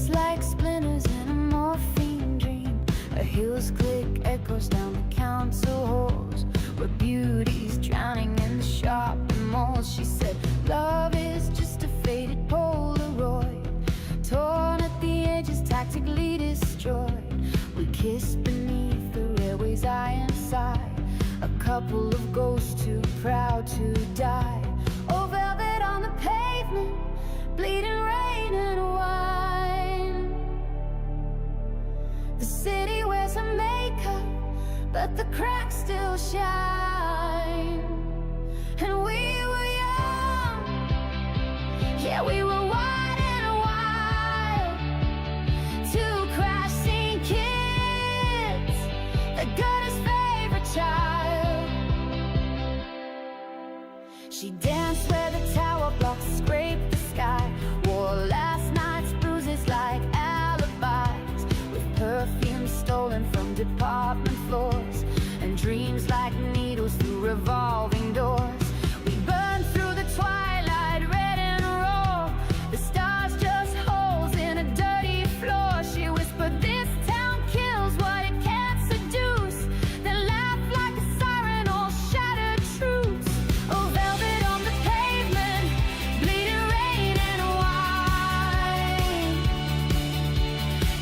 Words like splinters in a morphine dream. Her heels click, echoes down the counter halls, where beauty's drowning in the shopping malls. She said, love is just a faded Polaroid, torn at the edges, tactically destroyed. We kissed beneath the railway's iron side, a couple of ghosts too proud to die. Oh, velvet on the pavement, bleeding rain and wine. The city wears her makeup, but the cracks still shine. And we were young, yeah, we were wide and wild, two crash scene kids, the gutter's favorite child. She danced where the tower blocks scraped the sky, wore last night's bruises like alibis, with perfume stolen from department floors, and dreams like needles through revolving doors. We burned through the twilight, red and raw, the stars just holes in a dirty floor. She whispered, this town kills what it can't seduce, then laughed like a siren, all shattered truths. Oh, velvet on the pavement, bleeding rain and wine.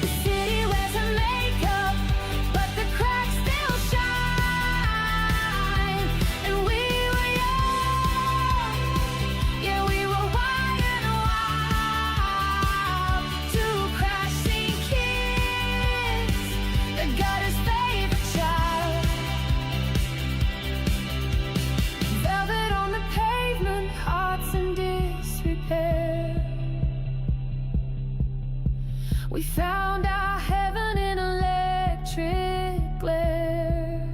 The city wears her makeup, but the cracks still shine. And we were young, yeah, we were wide and wild, two crash scene kids, the gutter's favorite child. Velvet on the pavement, hearts in disrepair. We found our heaven in electric glare.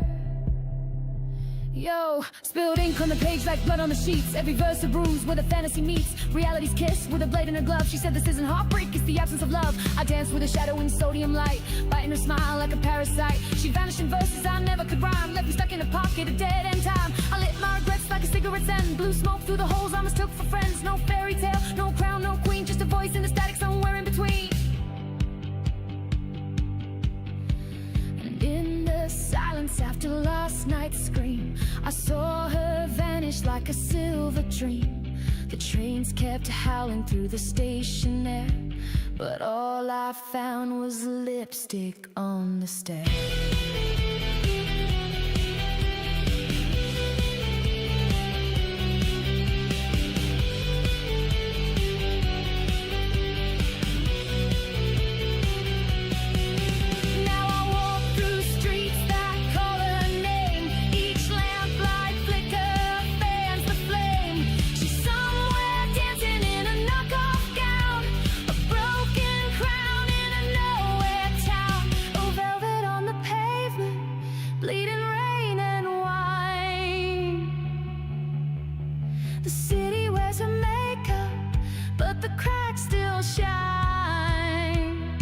Yo, spilled ink on the page like blood on the sheets. Every verse a bruise where the fantasy meets reality's kiss with a blade in her glove. She said this isn't heartbreak, it's the absence of love. I danced with a shadow in sodium light, biting her smile like a parasite. She vanished in verses I never could rhyme, left me stuck in a pocket of dead end time. I lit my regrets like a cigarette's end, blew smoke through the holes I mistook for friends. No fairy tale, no crown, no queen, just a voice in the static somewhere in between. And in the silence after last night's scream, I saw her vanish like a silver dream. The trains kept howling through the station air, but all I found was lipstick on the stair. Now I walk through streets that call her name. Each lamplight flicker fans the flame. She's somewhere dancing in a knockoff gown, a broken crown in a nowhere town. Oh, velvet on the pavement, bleeding rain and wine. The city wears her makeup, but the cracks still shine.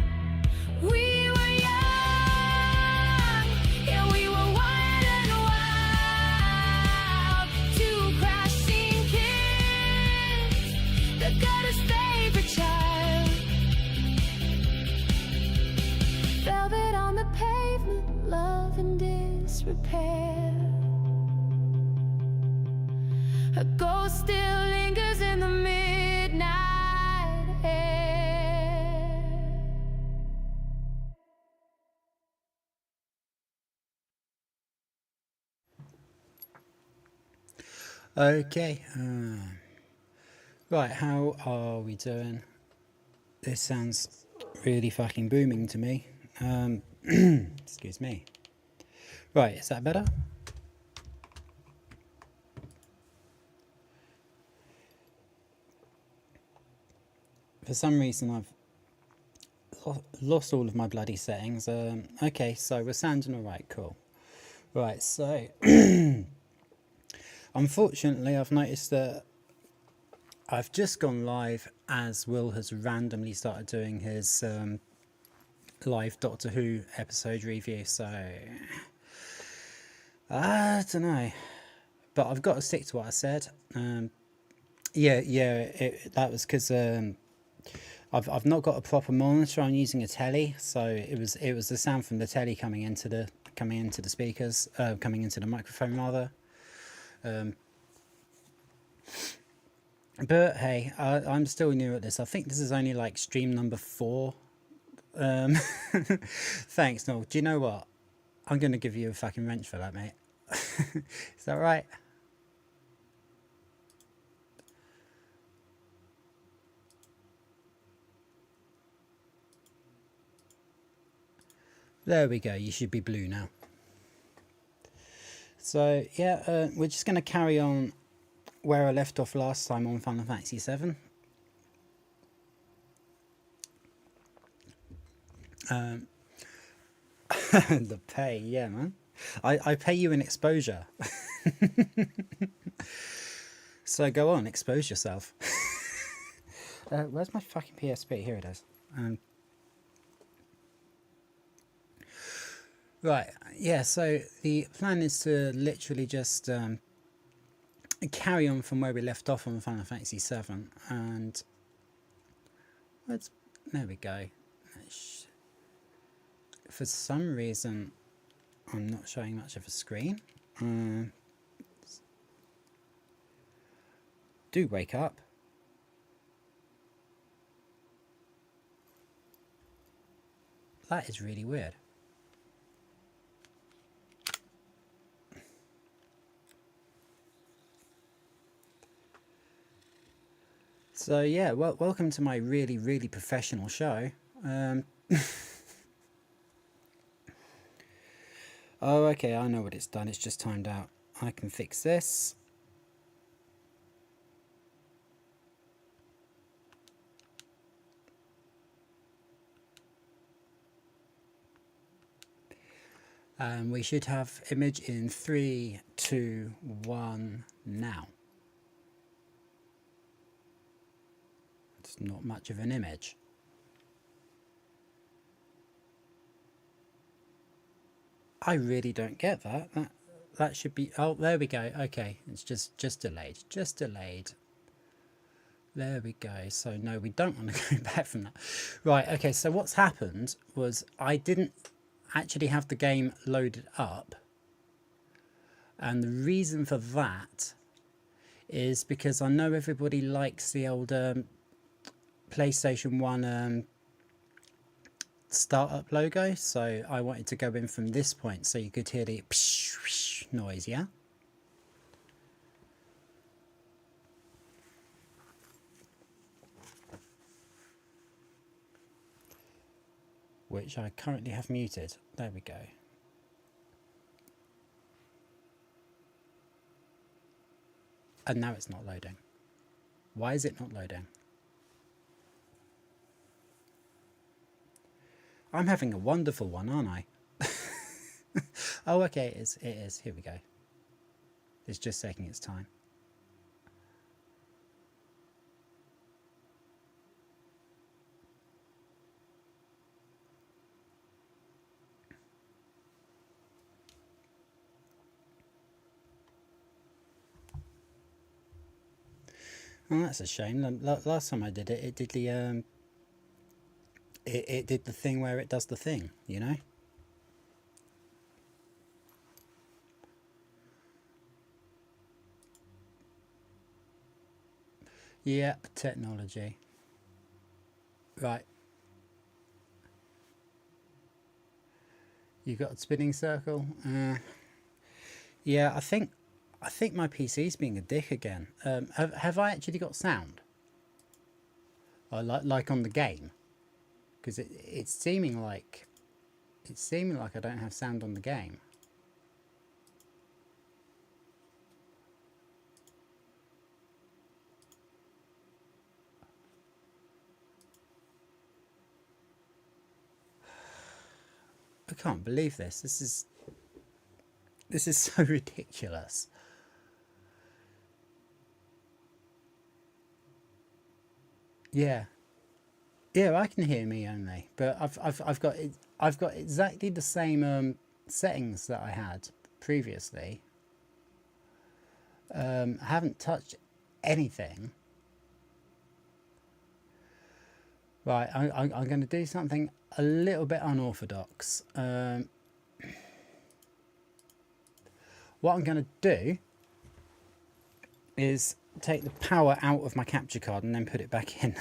We were young, yeah, we were wide and wild, two crash scene kids, the gutter's favorite child. Velvet on the pavement, love in disrepair. A ghost still lingers in the midnight air. Okay, right, how are we doing? This sounds really fucking booming to me. Excuse me. Right, is that better? For some reason I've lost all of my bloody settings. Okay, so we're sounding alright, cool. Right, so unfortunately I've noticed that I've just gone live as Will has randomly started doing his live Doctor Who episode review, so I don't know, but I've got to stick to what I said. That was because I've not got a proper monitor. I'm using a telly, so it was the sound from the telly coming into the speakers, coming into the microphone rather. But hey, I'm still new at this. I think this is only like stream number 4. Thanks, Noel. Do you know what? I'm gonna give you a fucking wrench for that, mate. Is that right? There we go. You should be blue now. So yeah, we're just gonna carry on where I left off last time on Final Fantasy VII. The pay, yeah, man. I pay you in exposure. So go on, expose yourself. Where's my fucking PSP? Here it is. Right, yeah, so the plan is to literally just carry on from where we left off on Final Fantasy VII, and there we go. For some reason, I'm not showing much of a screen. Do wake up. That is really weird. So yeah, well, welcome to my really professional show. Oh, okay, I know what it's done. It's just timed out. I can fix this. And we should have image in 3, 2, 1, now. It's not much of an image. I really don't get that. That should be... Oh, there we go. Okay, it's just delayed. Just delayed. There we go. So no, we don't want to go back from that. Right, okay, so what's happened was I didn't actually have the game loaded up. And the reason for that is because I know everybody likes the old PlayStation 1 startup logo, so I wanted to go in from this point so you could hear the noise, yeah? Which I currently have muted. There we go. And now it's not loading. Why is it not loading? I'm having a wonderful one, aren't I? Oh, okay, it is. Here we go. It's just taking its time. Oh, that's a shame. Last time I did it, it did the it did the thing where it does the thing, you know? Yep, technology. Right. You got a spinning circle? Yeah, I think my PC's being a dick again. Have I actually got sound? Like on the game? Because it's seeming like I don't have sound on the game. I can't believe this. This is so ridiculous. Yeah. Yeah, I can hear me only, but I've got exactly the same settings that I had previously. I haven't touched anything. Right, I'm going to do something a little bit unorthodox. What I'm going to do is take the power out of my capture card and then put it back in.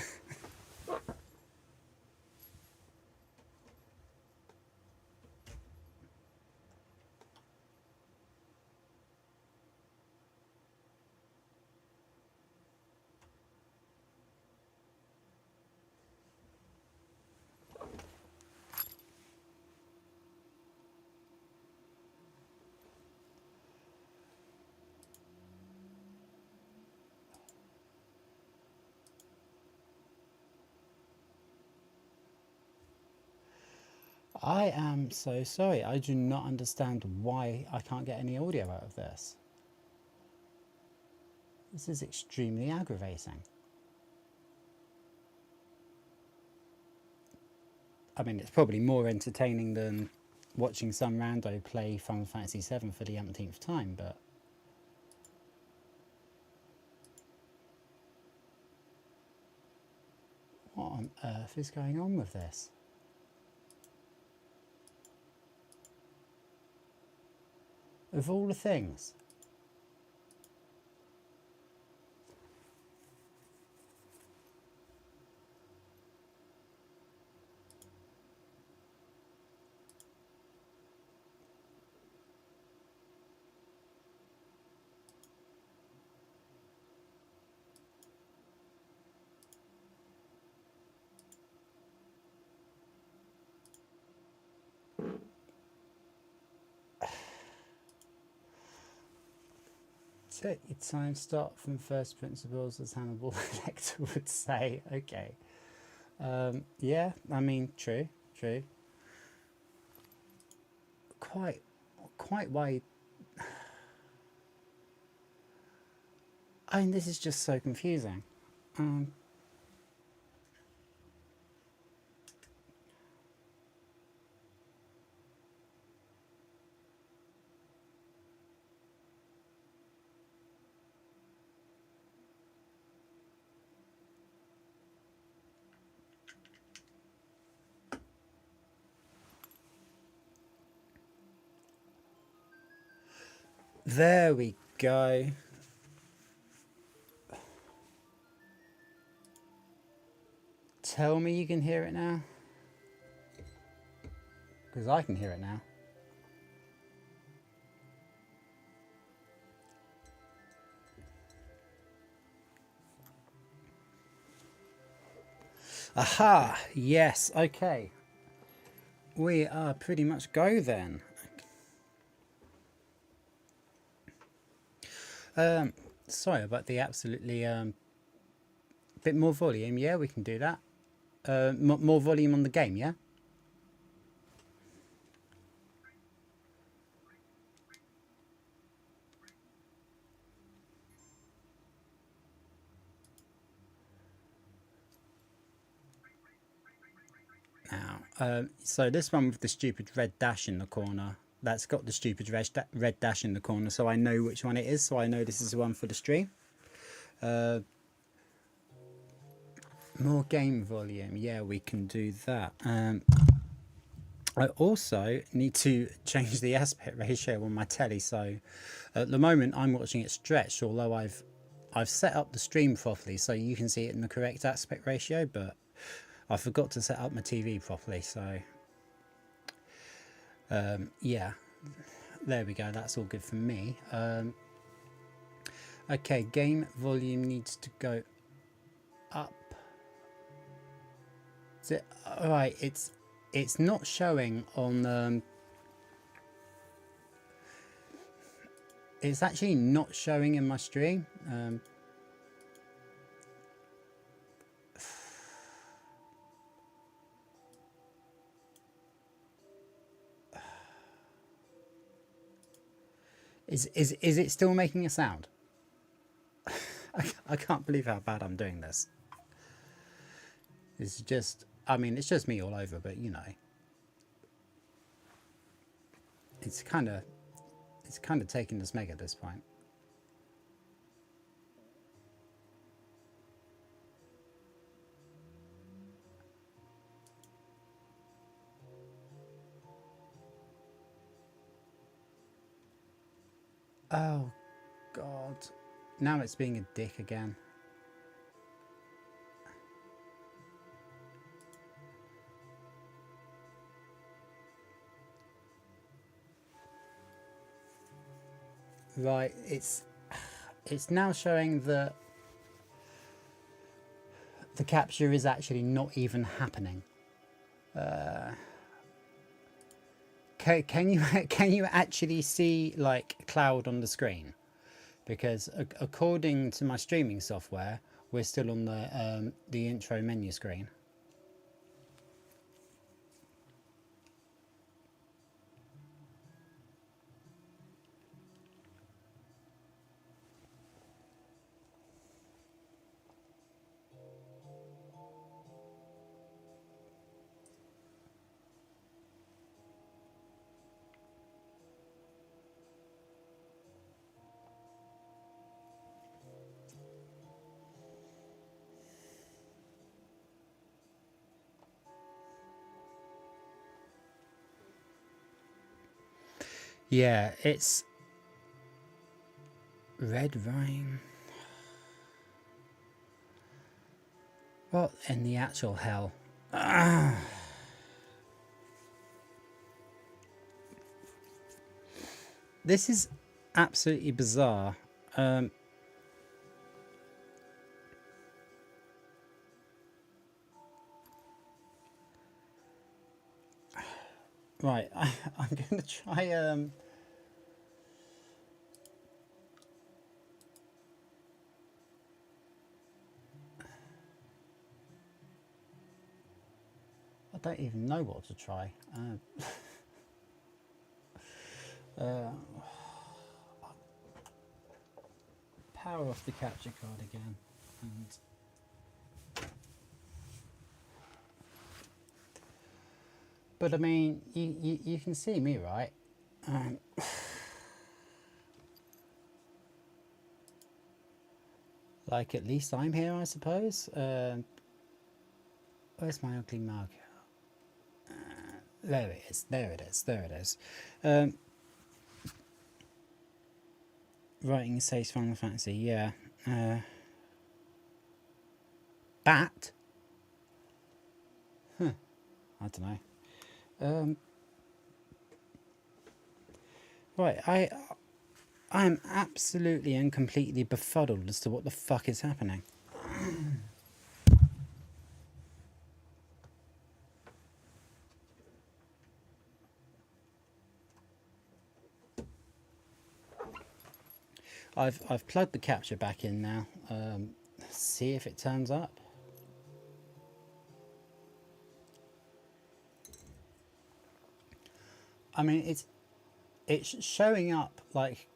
I am so sorry. I do not understand why I can't get any audio out of this. This is extremely aggravating. I mean, it's probably more entertaining than watching some rando play Final Fantasy VII for the umpteenth time, but... what on earth is going on with this? Of all the things. Take your time, start from first principles, as Hannibal Lecter would say. Okay. Yeah, I mean, true. Quite why... I mean, this is just so confusing. There we go. Tell me you can hear it now. Because I can hear it now. Aha! Yes, okay. We are pretty much go then. Sorry about the absolutely bit more volume. Yeah, we can do that. More volume on the game, yeah? Now, so this one with the stupid red dash in the corner, that's got the stupid red dash in the corner, so I know which one it is, so I know this is the one for the stream. More game volume, yeah, we can do that. I also need to change the aspect ratio on my telly, so at the moment I'm watching it stretched, although I've set up the stream properly so you can see it in the correct aspect ratio, but I forgot to set up my TV properly, so yeah, there we go, that's all good for me. Okay, game volume needs to go up. Is it, all right, it's not showing on it's actually not showing in my stream. Is it still making a sound? I can't believe how bad I'm doing this. It's just, I mean, it's just me all over, but you know, it's kind of taking this meg at this point. Oh, God. Now it's being a dick again. Right, it's now showing that the capture is actually not even happening. Can you can you actually see like cloud on the screen? Because according to my streaming software, we're still on the intro menu screen. Yeah, it's Red Rhyme. What in the actual hell? This is absolutely bizarre. Right, I'm going to try... I don't even know what to try. Power off the capture card again. And but I mean, you can see me, right? Like, at least I'm here, I suppose. Where's my ugly mug? There it is, there it is, there it is. Writing says Final Fantasy, yeah. Bat? Huh, I don't know. Right, I'm absolutely and completely befuddled as to what the fuck is happening. I've plugged the capture back in now. See if it turns up. I mean, it's showing up like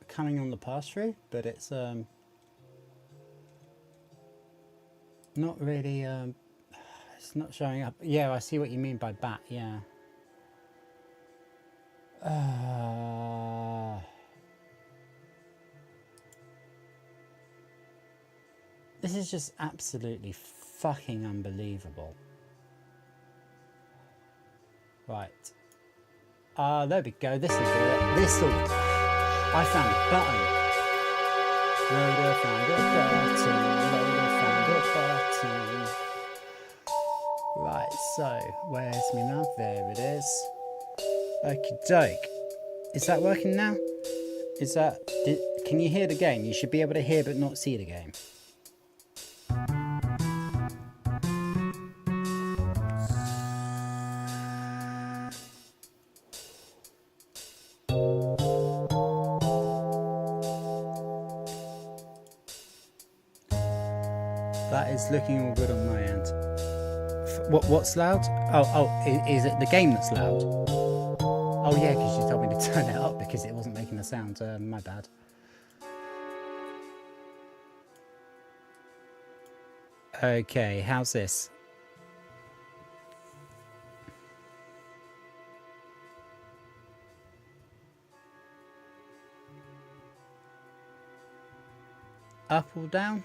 coming on the pass through, but it's not really it's not showing up. Yeah, I see what you mean by bat. Yeah. This is just absolutely fucking unbelievable. Right. There we go. This will do it. This'll... I found a button. Loader found a button. Loader found a button. Right, so, where's me now? There it is. Okie doke. Is that working now? Is that... can you hear the game? You should be able to hear but not see the game. That is looking all good on my end. What's loud? Oh, is it the game that's loud? Oh yeah, because you told me to turn it up because it wasn't making a sound. My bad. Okay, how's this? Up or down?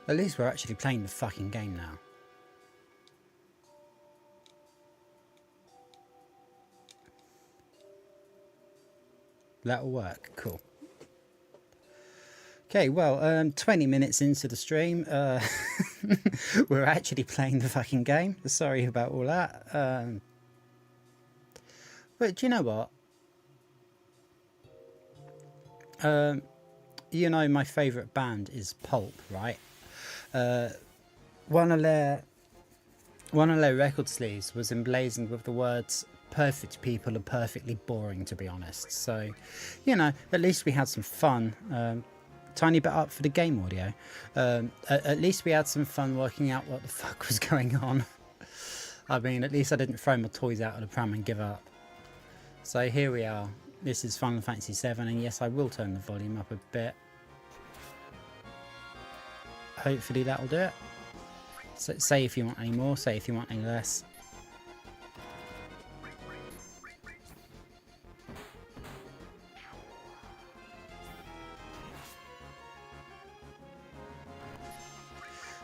At least we're actually playing the fucking game now. That'll work. Cool. Okay, well, 20 minutes into the stream, we're actually playing the fucking game. Sorry about all that. But do you know what? You know, my favourite band is Pulp, right? One of their record sleeves was emblazoned with the words "Perfect people are perfectly boring," to be honest. So, you know, at least we had some fun. Tiny bit up for the game audio. At least we had some fun working out what the fuck was going on. I mean, at least I didn't throw my toys out of the pram and give up. So here we are. This is Final Fantasy VII, and yes, I will turn the volume up a bit. Hopefully that'll do it. So say if you want any more, say if you want any less.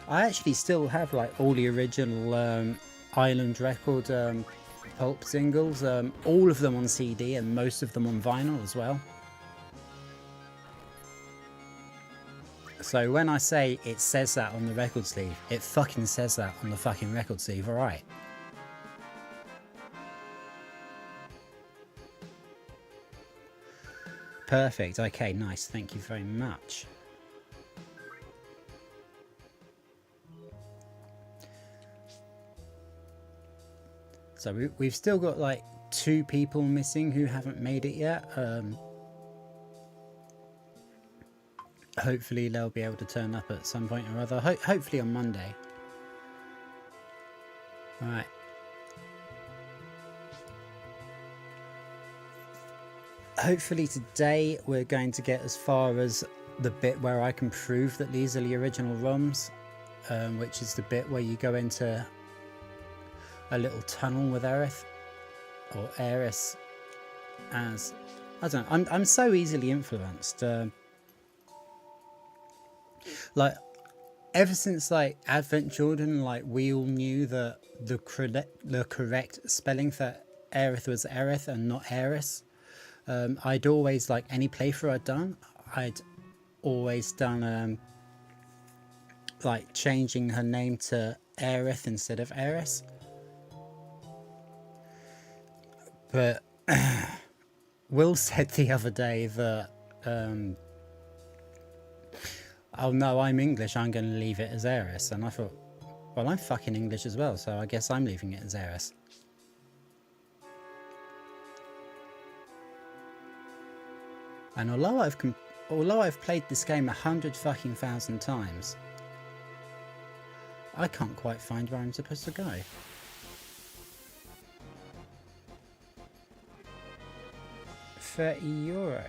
I actually still have like all the original Island Record Pulp singles, all of them on CD and most of them on vinyl as well. So when I say it says that on the record sleeve, it fucking says that on the fucking record sleeve, alright? Perfect, okay, nice, thank you very much. So we've still got like 2 people missing who haven't made it yet. Hopefully they'll be able to turn up at some point or other. Hopefully on Monday. Alright. Hopefully today we're going to get as far as the bit where I can prove that these are the original ROMs, which is the bit where you go into a little tunnel with Aerith, or Aeris, as I don't know. I'm so easily influenced. Like ever since like Advent Children, like we all knew that the correct spelling for Aerith was Aerith and not Aeris. I'd always, like any playthrough I'd done, I'd always done like changing her name to Aerith instead of Aeris. But Will said the other day that, oh no, I'm English, I'm going to leave it as Aeris. And I thought, well, I'm fucking English as well, so I guess I'm leaving it as Aeris. And although I've played this game 100 fucking thousand times, I can't quite find where I'm supposed to go. €30.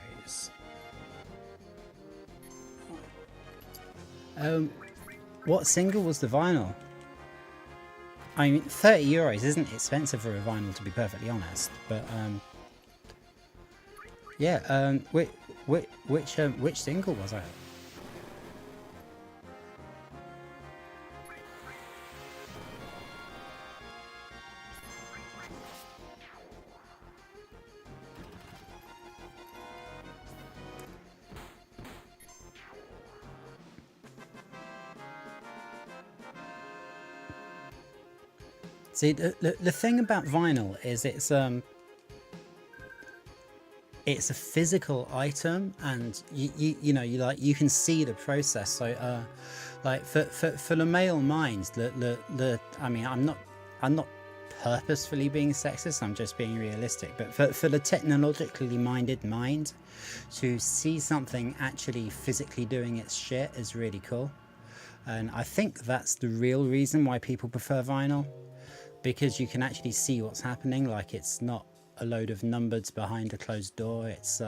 What single was the vinyl? I mean, €30 isn't expensive for a vinyl, to be perfectly honest. But yeah. Which single was that? See, the thing about vinyl is it's a physical item, and you can see the process. So like for the male mind, I mean, I'm not purposefully being sexist, I'm just being realistic, but for the technologically minded mind, to see something actually physically doing its shit is really cool. And I think that's the real reason why people prefer vinyl, because you can actually see what's happening. Like, it's not a load of numbers behind a closed door. It's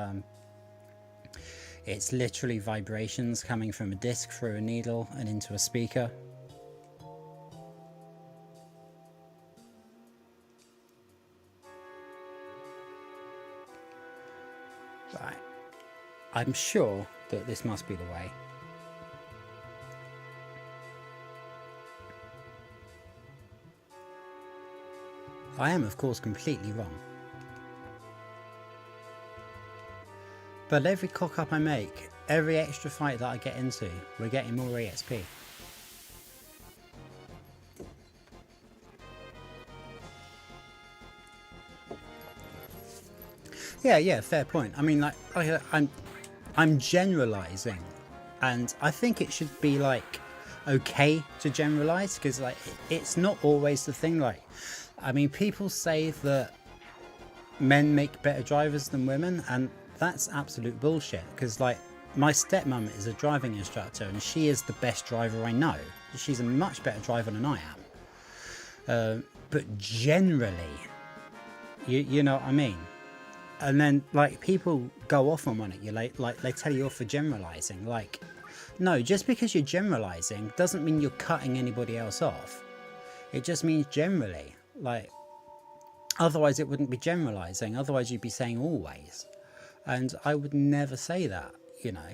literally vibrations coming from a disc through a needle and into a speaker. Right, I'm sure that this must be the way. I am, of course, completely wrong. But every cock up I make, every extra fight that I get into, we're getting more EXP. Yeah, fair point. I mean, like I'm generalizing, and I think it should be like okay to generalize, because like it's not always the thing. Like, I mean, people say that men make better drivers than women, and that's absolute bullshit, because like my stepmom is a driving instructor and she is the best driver I know. She's a much better driver than I am, but generally, you know what I mean. And then like people go off on it, you like they tell you off for generalizing. Like, no, just because you're generalizing doesn't mean you're cutting anybody else off. It just means generally. Like, otherwise it wouldn't be generalizing, otherwise you'd be saying always, and I would never say that, you know.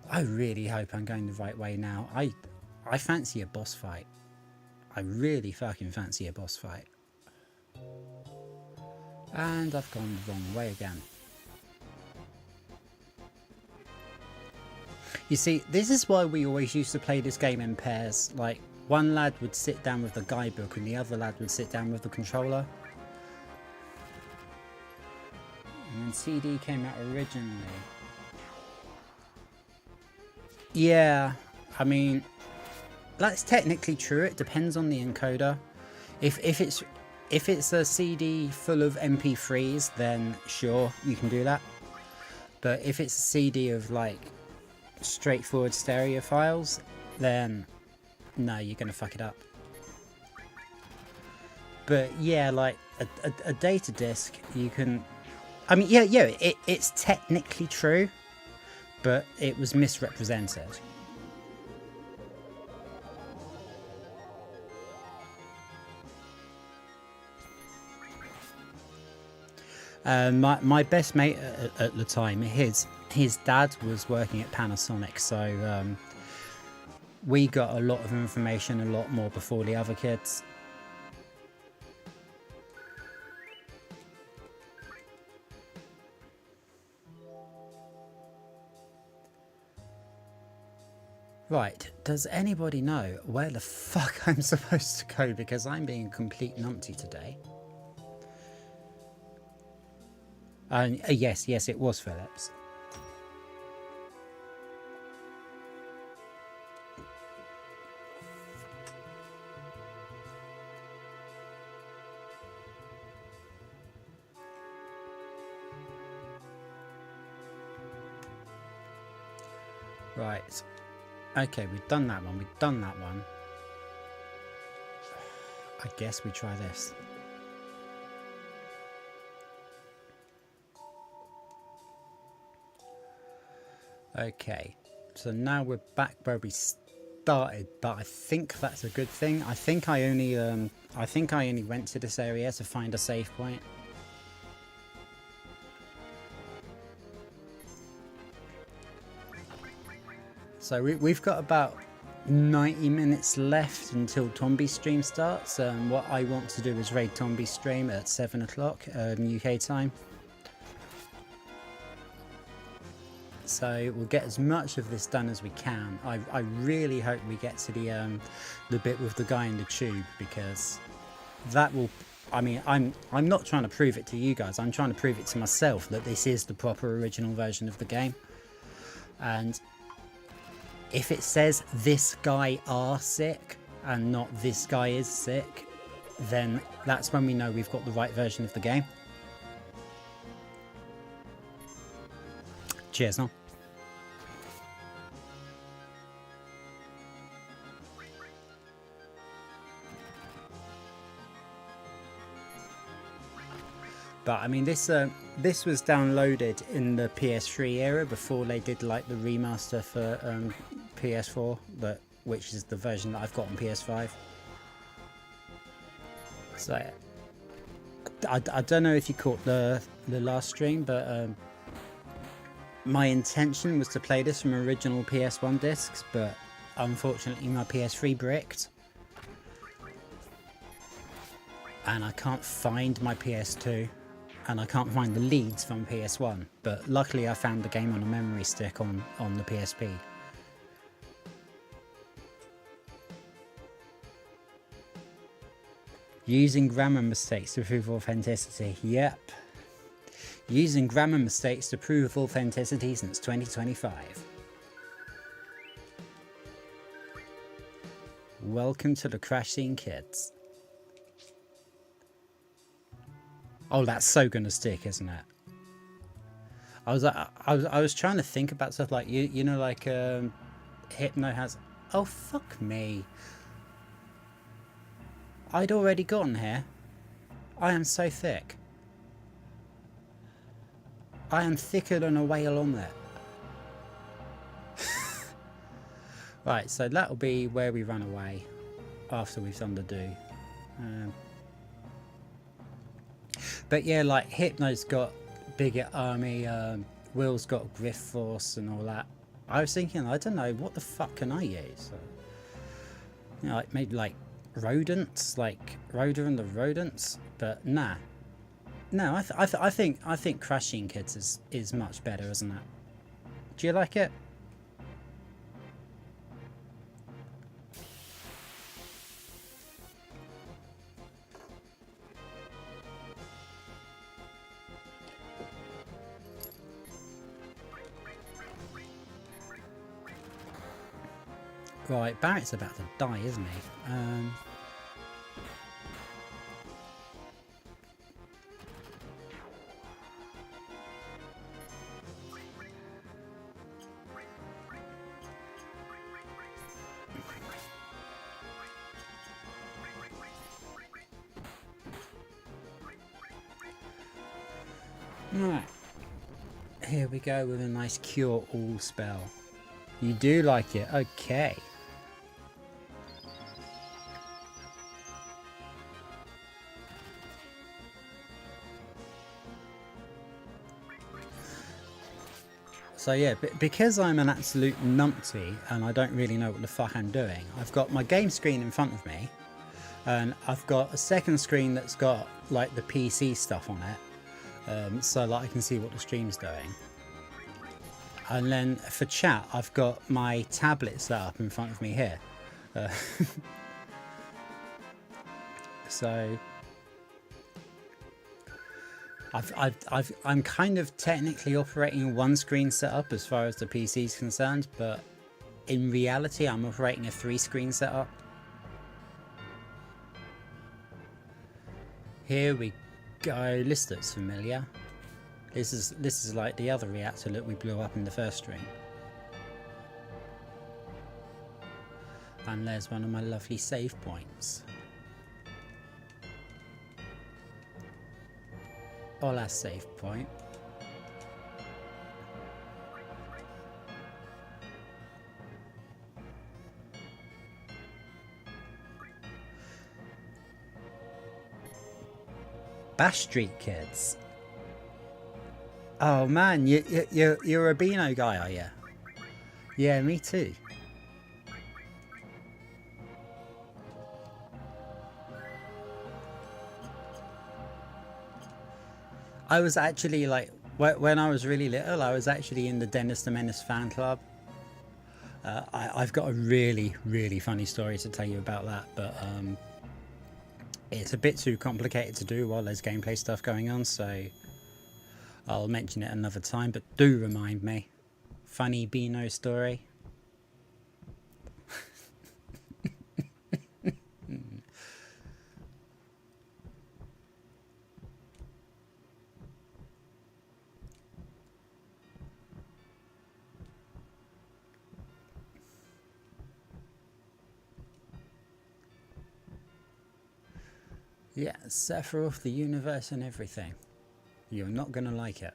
I really hope I'm going the right way now. I fancy a boss fight. I really fucking fancy a boss fight. And I've gone the wrong way again. You see, this is why we always used to play this game in pairs. Like, one lad would sit down with the guidebook and the other lad would sit down with the controller. And then CD came out originally. Yeah, I mean, that's technically true. It depends on the encoder. If it's a CD full of MP3s, then sure, you can do that. But if it's a CD of like straightforward stereo files, then no, you're gonna fuck it up. But yeah, like a data disc, you can. I mean, yeah, it's technically true, but it was misrepresented. My best mate at the time, his dad was working at Panasonic, so we got a lot of information a lot more before the other kids. Right, does anybody know where the fuck I'm supposed to go, because I'm being a complete numpty today? Yes, it was Phillips. Right. Okay, we've done that one. I guess we try this. Okay, so now we're back where we started, but I think that's a good thing. I think I only went to this area to find a save point. So we've got about 90 minutes left until Tomby's stream starts. What I want to do is raid Tomby's stream at 7 o'clock UK time. So we'll get as much of this done as we can. I really hope we get to the bit with the guy in the tube, because that will. I mean, I'm not trying to prove it to you guys. I'm trying to prove it to myself that this is the proper original version of the game. And if it says this guy are sick and not this guy is sick, then that's when we know we've got the right version of the game. Cheers, now. But I mean, this was downloaded in the PS3 era before they did like the remaster for PS4, which is the version that I've got on PS5. So I don't know if you caught the last stream, but my intention was to play this from original PS1 discs, but unfortunately my PS3 bricked. and I can't find my PS2, and I can't find the leads from PS1, but luckily I found the game on a memory stick on the PSP. Using grammar mistakes to prove authenticity. Yep. Using grammar mistakes to prove authenticity since 2025. Welcome to the crash scene, kids. Oh, that's so gonna stick, isn't it? I was trying to think about stuff like you know, like Hypno has. Oh fuck me! I'd already gotten here. I am so thick. I am thicker than a whale omelette. Right, so that'll be where we run away after we've done the do. But yeah, like Hypno's got bigger army, Will's got Griff Force and all that. I was thinking, I don't know, what the fuck can I use? You know, like maybe like rodents, like Rhoda and the Rodents, but nah. No, I think Crashing Kids is much better, isn't it? Do you like it? Right, Barrett's about to die, isn't he? Right, here we go with a nice cure all spell. You do like it, okay. So yeah, because I'm an absolute numpty and I don't really know what the fuck I'm doing, I've got my game screen in front of me, and I've got a second screen that's got like the PC stuff on it, so that I can see what the stream's doing. And then for chat, I've got my tablet set up in front of me here. So I'm kind of technically operating one screen setup as far as the PC is concerned, but in reality I'm operating a 3-screen setup. Here we go. This looks familiar. This is like the other reactor that we blew up in the first stream. And there's one of my lovely save points. Hola, save point. Bash Street Kids. Oh man, you're a Beano guy, are you? Yeah, me too. I was actually like, when I was really little, I was actually in the Dennis the Menace fan club. I've got a really, really funny story to tell you about that, but it's a bit too complicated to do while there's gameplay stuff going on, so I'll mention it another time, but do remind me. Funny Beano story. Yeah, Sephiroth, the universe and everything. You're not gonna like it.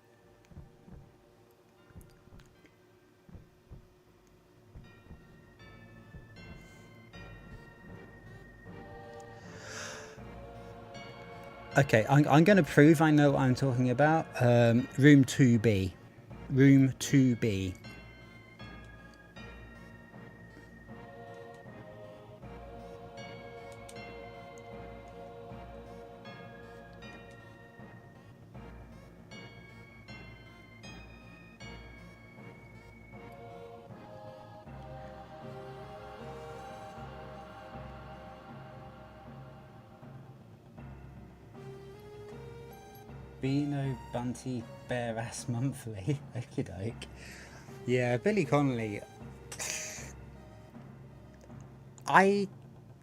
Okay, I'm going to prove I know what I'm talking about. Room 2B. Room 2B. Beano Bunty Bear Ass Monthly. Okie doke. Yeah, Billy Connolly. I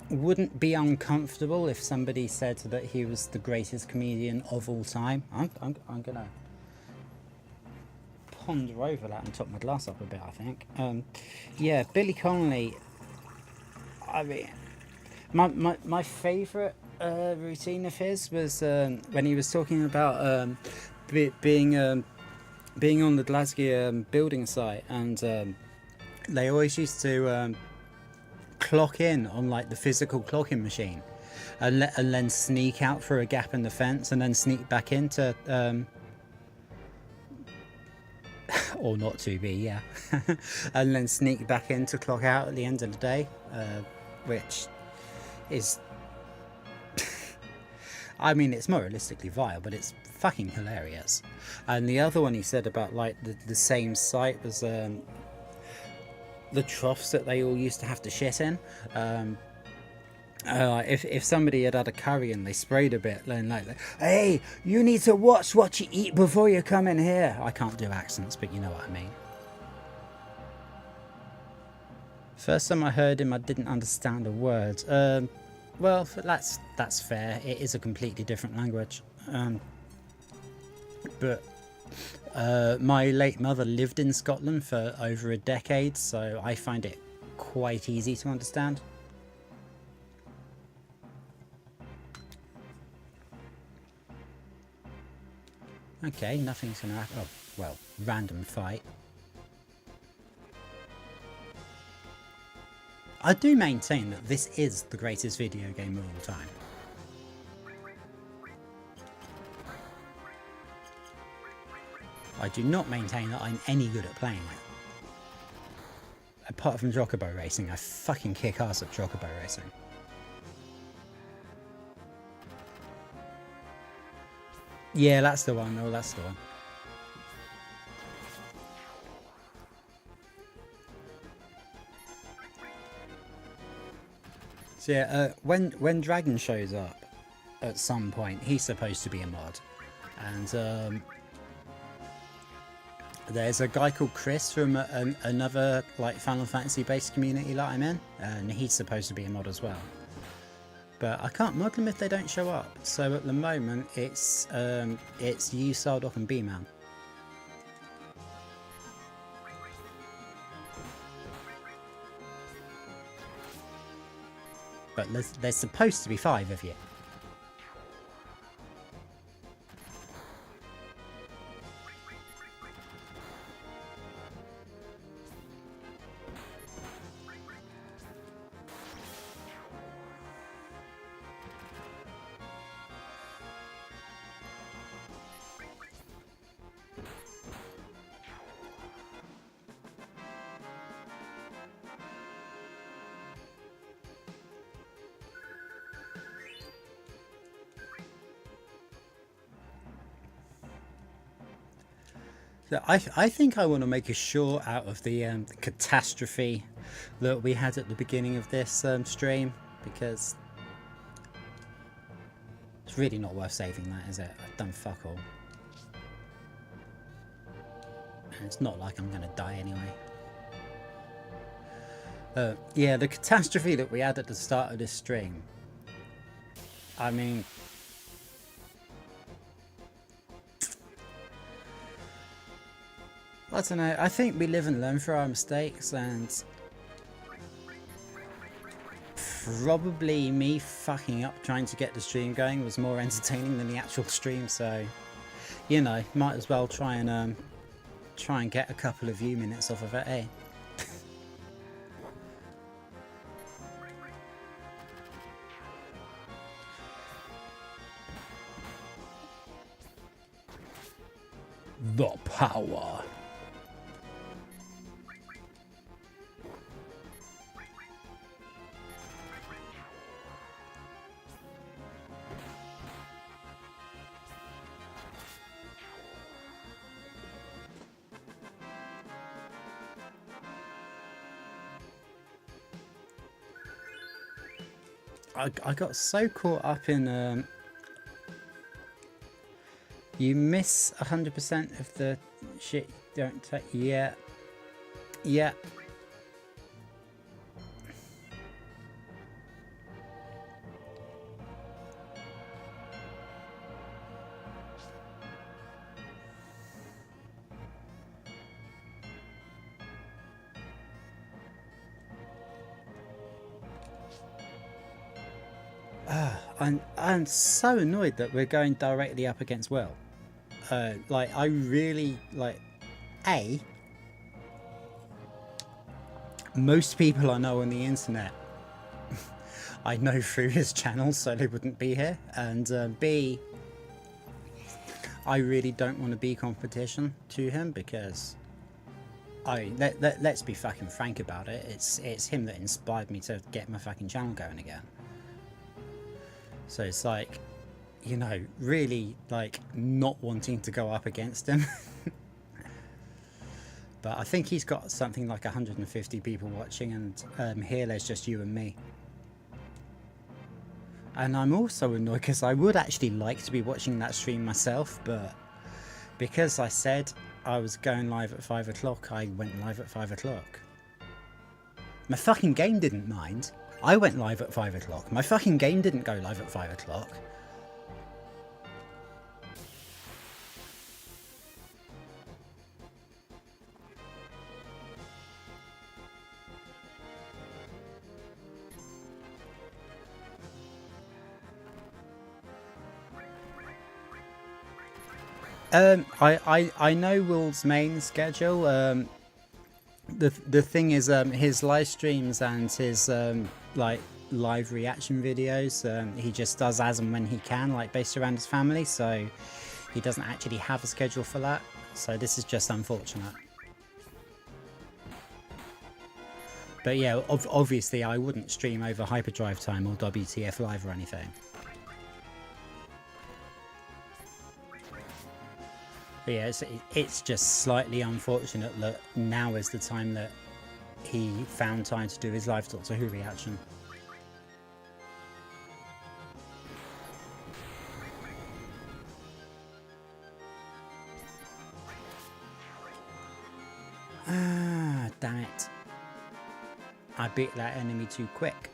wouldn't be uncomfortable if somebody said that he was the greatest comedian of all time. I'm gonna ponder over that and top my glass up a bit, I think. Yeah, Billy Connolly. I mean, my favourite routine of his was when he was talking about being on the Glasgow building site, and they always used to clock in on like the physical clocking machine, and then sneak out through a gap in the fence, and then sneak back into or not to be, yeah, and then sneak back in to clock out at the end of the day, which is I mean, it's moralistically vile, but it's fucking hilarious. And the other one he said about like the same site was the troughs that they all used to have to shit in. If somebody had a curry and they sprayed a bit, then like, hey, you need to watch what you eat before you come in here. I can't do accents, but you know what I mean. First time I heard him, I didn't understand a word. Well, that's fair. It is a completely different language. But my late mother lived in Scotland for over a decade, so I find it quite easy to understand. Okay, nothing's gonna happen. Oh, well, random fight. I do maintain that this is the greatest video game of all time. I do not maintain that I'm any good at playing it. Apart from Chocobo Racing, I fucking kick ass at Chocobo Racing. Yeah, that's the one. Oh, that's the one. So yeah, when Dragon shows up at some point, he's supposed to be a mod, and there's a guy called Chris from another like Final Fantasy based community that I'm in, and he's supposed to be a mod as well. But I can't mod them if they don't show up. So at the moment, it's you, Sardock, and B-Man. But there's supposed to be 5 of you. So I think I want to make a short out of the catastrophe that we had at the beginning of this stream, because it's really not worth saving that, is it? I've done fuck all. And it's not like I'm going to die anyway. Yeah, the catastrophe that we had at the start of this stream. I mean, I don't know, I think we live and learn from our mistakes, and probably me fucking up trying to get the stream going was more entertaining than the actual stream, so, you know, might as well try and get a couple of view minutes off of it, eh? The power. I got so caught up in You miss 100% of the shit you don't take. Yeah. Yeah. I'm so annoyed that we're going directly up against Will. Like, I really, like, most people I know on the internet I know through his channel, so they wouldn't be here, and B, I really don't want to be competition to him because let's be fucking frank about it, it's him that inspired me to get my fucking channel going again. So it's like, you know, really like not wanting to go up against him. But I think he's got something like 150 people watching, and here there's just you and me. And I'm also annoyed because I would actually like to be watching that stream myself, but because I said I was going live at 5 o'clock, I went live at 5 o'clock. My fucking game didn't mind. I went live at 5 o'clock. My fucking game didn't go live at 5 o'clock. I know Will's main schedule. The thing is, his live streams and his like live reaction videos, he just does as and when he can, like based around his family. So he doesn't actually have a schedule for that. So this is just unfortunate. But yeah, obviously I wouldn't stream over Hyperdrive Time or WTF Live or anything. But yeah, it's just slightly unfortunate that now is the time that he found time to do his live Doctor Who reaction. Ah, damn it. I beat that enemy too quick.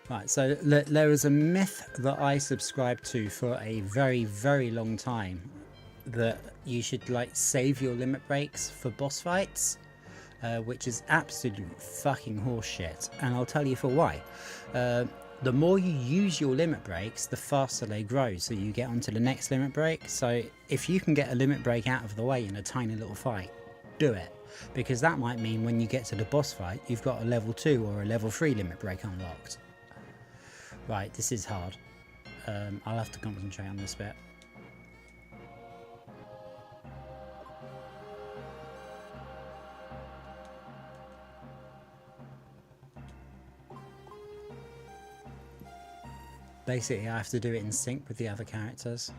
Right, so there is a myth that I subscribed to for a very, very long time, that you should like save your limit breaks for boss fights, which is absolute fucking horseshit, and I'll tell you for why. The more you use your limit breaks, the faster they grow, so you get onto the next limit break. So if you can get a limit break out of the way in a tiny little fight, do it, because that might mean when you get to the boss fight, you've got a level 2 or a level 3 limit break unlocked. Right, this is hard. I'll have to concentrate on this bit. Basically, I have to do it in sync with the other characters.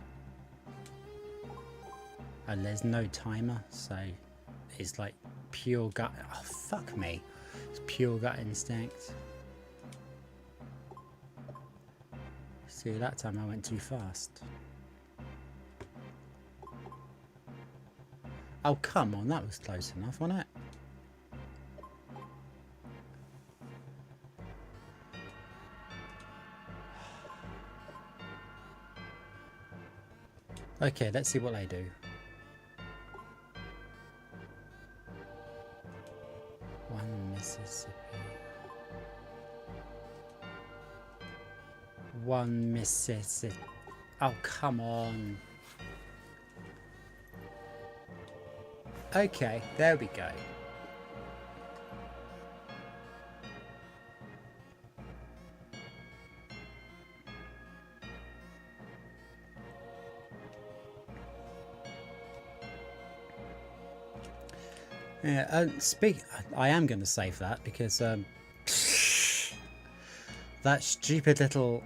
And there's no timer, so it's like pure gut. Oh, fuck me. It's pure gut instinct. See, that time I went too fast. Oh, come on, that was close enough, wasn't it? Okay, let's see what they do. One Mississippi. One Mississippi. Oh, come on. Okay, there we go. Yeah, I am going to save that because that stupid little,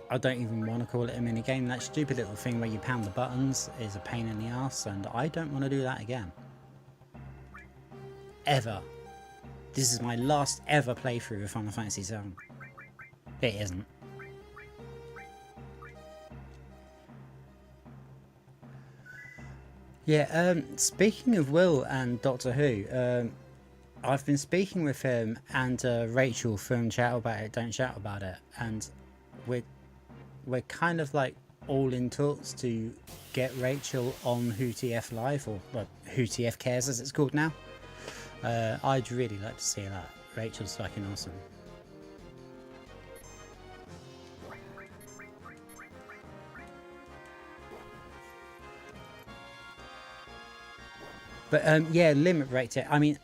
I don't even want to call it a mini game, that stupid little thing where you pound the buttons is a pain in the ass, and I don't want to do that again. Ever. This is my last ever playthrough of Final Fantasy VII. It isn't. Yeah, speaking of Will and Doctor Who, I've been speaking with him and Rachel from Shout About It, Don't Shout About It, and we're kind of like all in talks to get Rachel on Who TF Live, or well, Who TF Cares as it's called now. I'd really like to see that. Rachel's fucking awesome. But yeah, limit break it. I mean,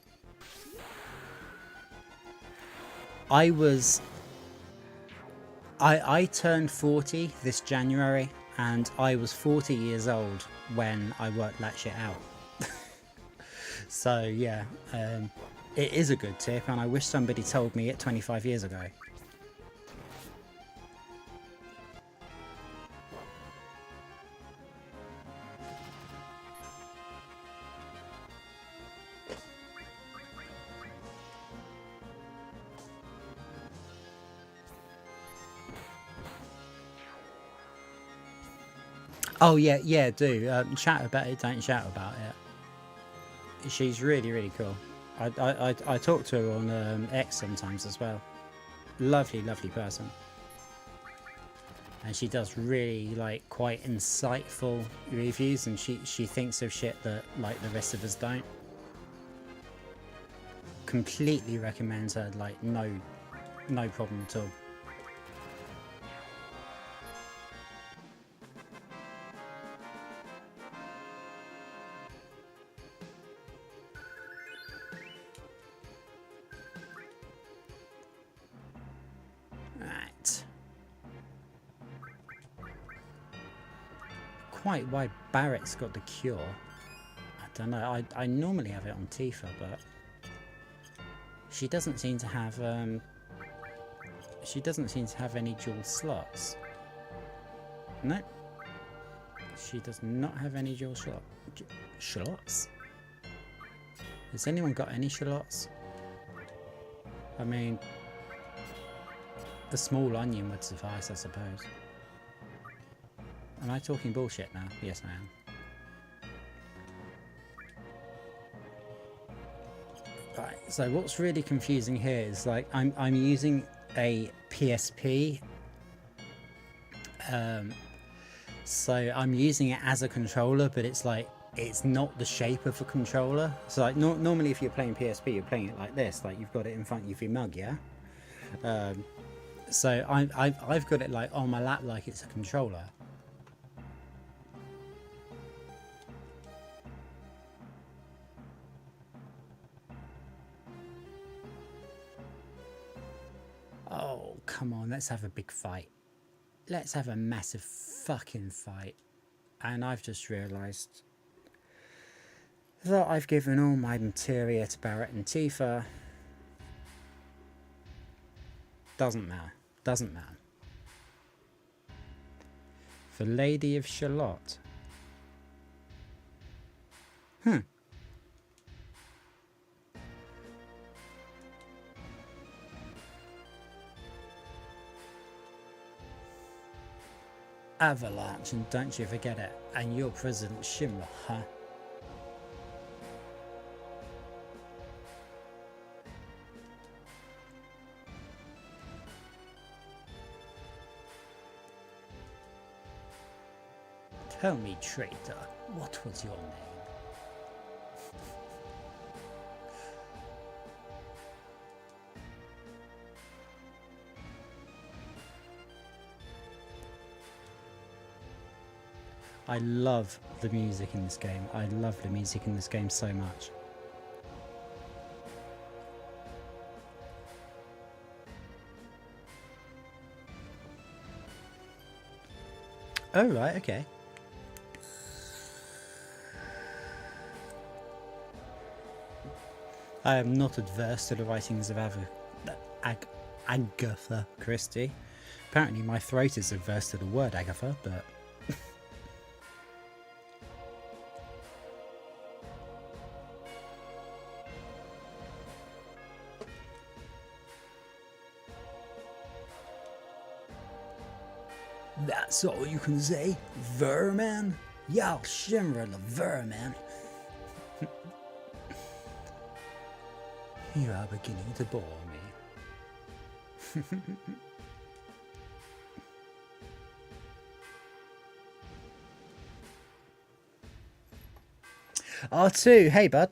I turned 40 this January, and I was 40 years old when I worked that shit out. So yeah, it is a good tip, and I wish somebody told me it 25 years ago. Oh yeah, yeah, do chat about it, don't shout about it. She's really, really cool. I talk to her on X sometimes as well. Lovely, lovely person. And she does really like quite insightful reviews, and she thinks of shit that like the rest of us don't. Completely recommends her, like no problem at all. Right. Quite why Barrett's got the cure. I don't know. I normally have it on Tifa, but she doesn't seem to have any dual slots. No. She does not have any dual slots. Has anyone got any shallots? I mean, a small onion would suffice, I suppose. Am I talking bullshit now? Yes, I am. Right, so what's really confusing here is like I'm using a PSP. So I'm using it as a controller, but it's like it's not the shape of a controller. So like normally if you're playing PSP, you're playing it like this, like you've got it in front of your mug, yeah. So I've got it like on my lap like it's a controller. Oh, come on, let's have a big fight. Let's have a massive fucking fight. And I've just realised that I've given all my materia to Barrett and Tifa. Doesn't matter. Doesn't matter. The Lady of Shalott. Avalanche, and don't you forget it. And you're President Shimra, huh? Tell me, traitor, what was your name? I love the music in this game. I love the music in this game so much. Oh, right, okay. I am not adverse to the writings of Agatha Christie. Apparently my throat is adverse to the word Agatha, but... That's all you can say, vermin? Y'all Shimra Lever, man. You are beginning to bore me. R2, hey bud.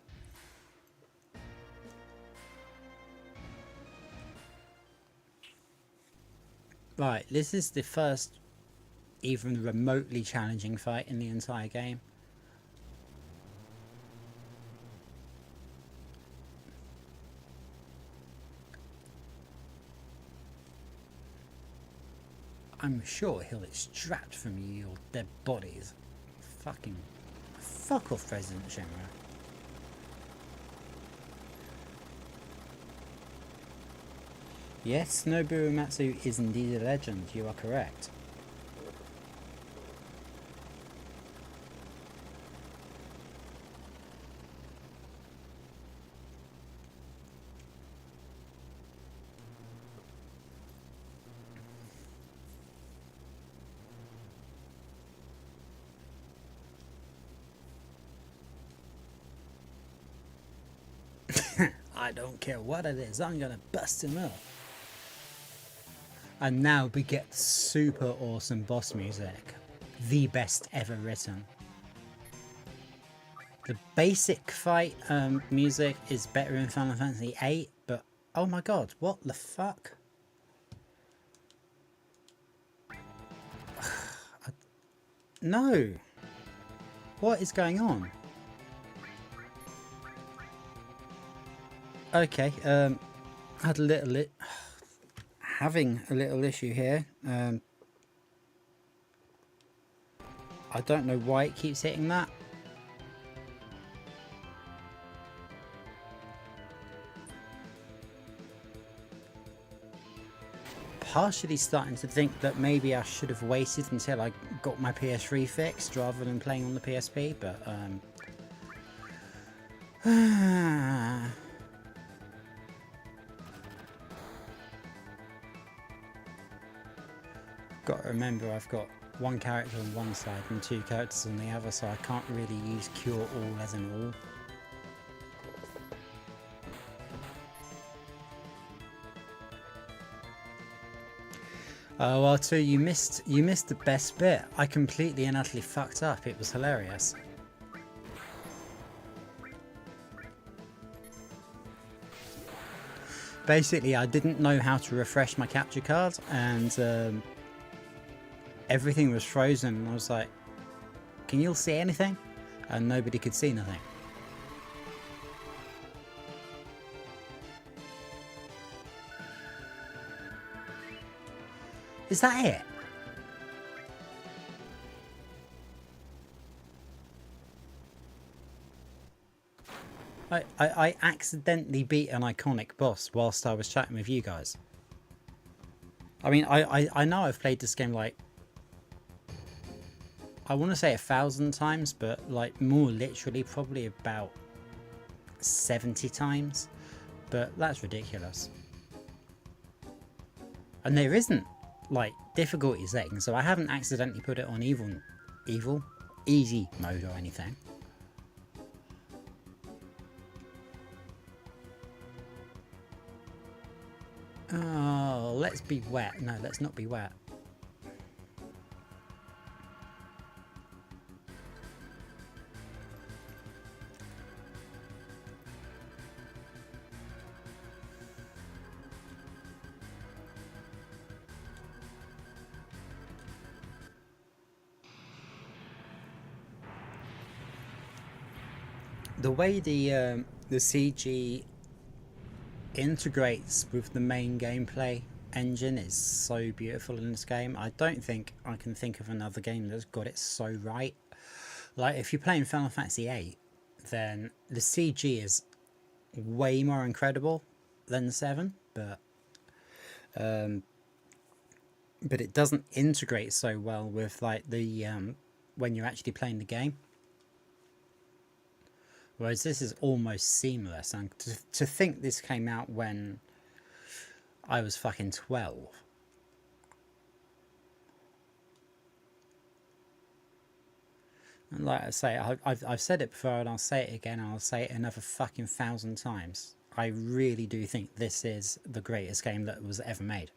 Right, this is the first even remotely challenging fight in the entire game. I'm sure he'll extract from you your dead bodies. Fucking fuck off, President Shenmue. Yes, Nobu Uematsu is indeed a legend, you are correct. I don't care what it is, I'm gonna bust him up. And now we get super awesome boss music. The best ever written. The basic fight music is better in Final Fantasy VIII, but oh my god, what the fuck? No! What is going on? Okay, had a little having a little issue here. I don't know why it keeps hitting that. Partially starting to think that maybe I should have waited until I got my PS3 fixed rather than playing on the PSP, but got to remember I've got one character on one side and two characters on the other, so I can't really use cure all as an all. Oh, R2, you missed the best bit. I completely and utterly fucked up. It was hilarious. Basically, I didn't know how to refresh my capture card, and everything was frozen. And I was like, "Can you all see anything?" And nobody could see nothing. Is that it? I accidentally beat an iconic boss whilst I was chatting with you guys. I mean, I know I've played this game like, I want to say 1,000 times, but like more literally probably about 70 times. But that's ridiculous. And there isn't like difficulty settings, so I haven't accidentally put it on easy mode or anything. Oh, let's be wet. No, let's not be wet. The way the CG integrates with the main gameplay engine is so beautiful in this game. I don't think I can think of another game that's got it so right. Like, if you're playing Final Fantasy VIII, then the CG is way more incredible than 7, but it doesn't integrate so well with like the when you're actually playing the game. Whereas this is almost seamless, and to think this came out when I was fucking 12. And like I say, I've said it before and I'll say it again and I'll say it another fucking 1,000 times. I really do think this is the greatest game that was ever made.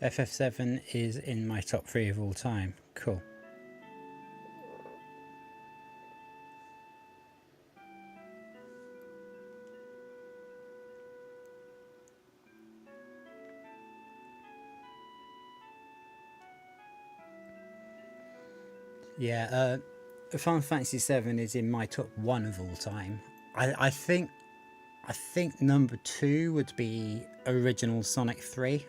FF7 is in my top 3 of all time. Cool. Yeah, Final Fantasy VII is in my top 1 of all time. I think number 2 would be original Sonic 3.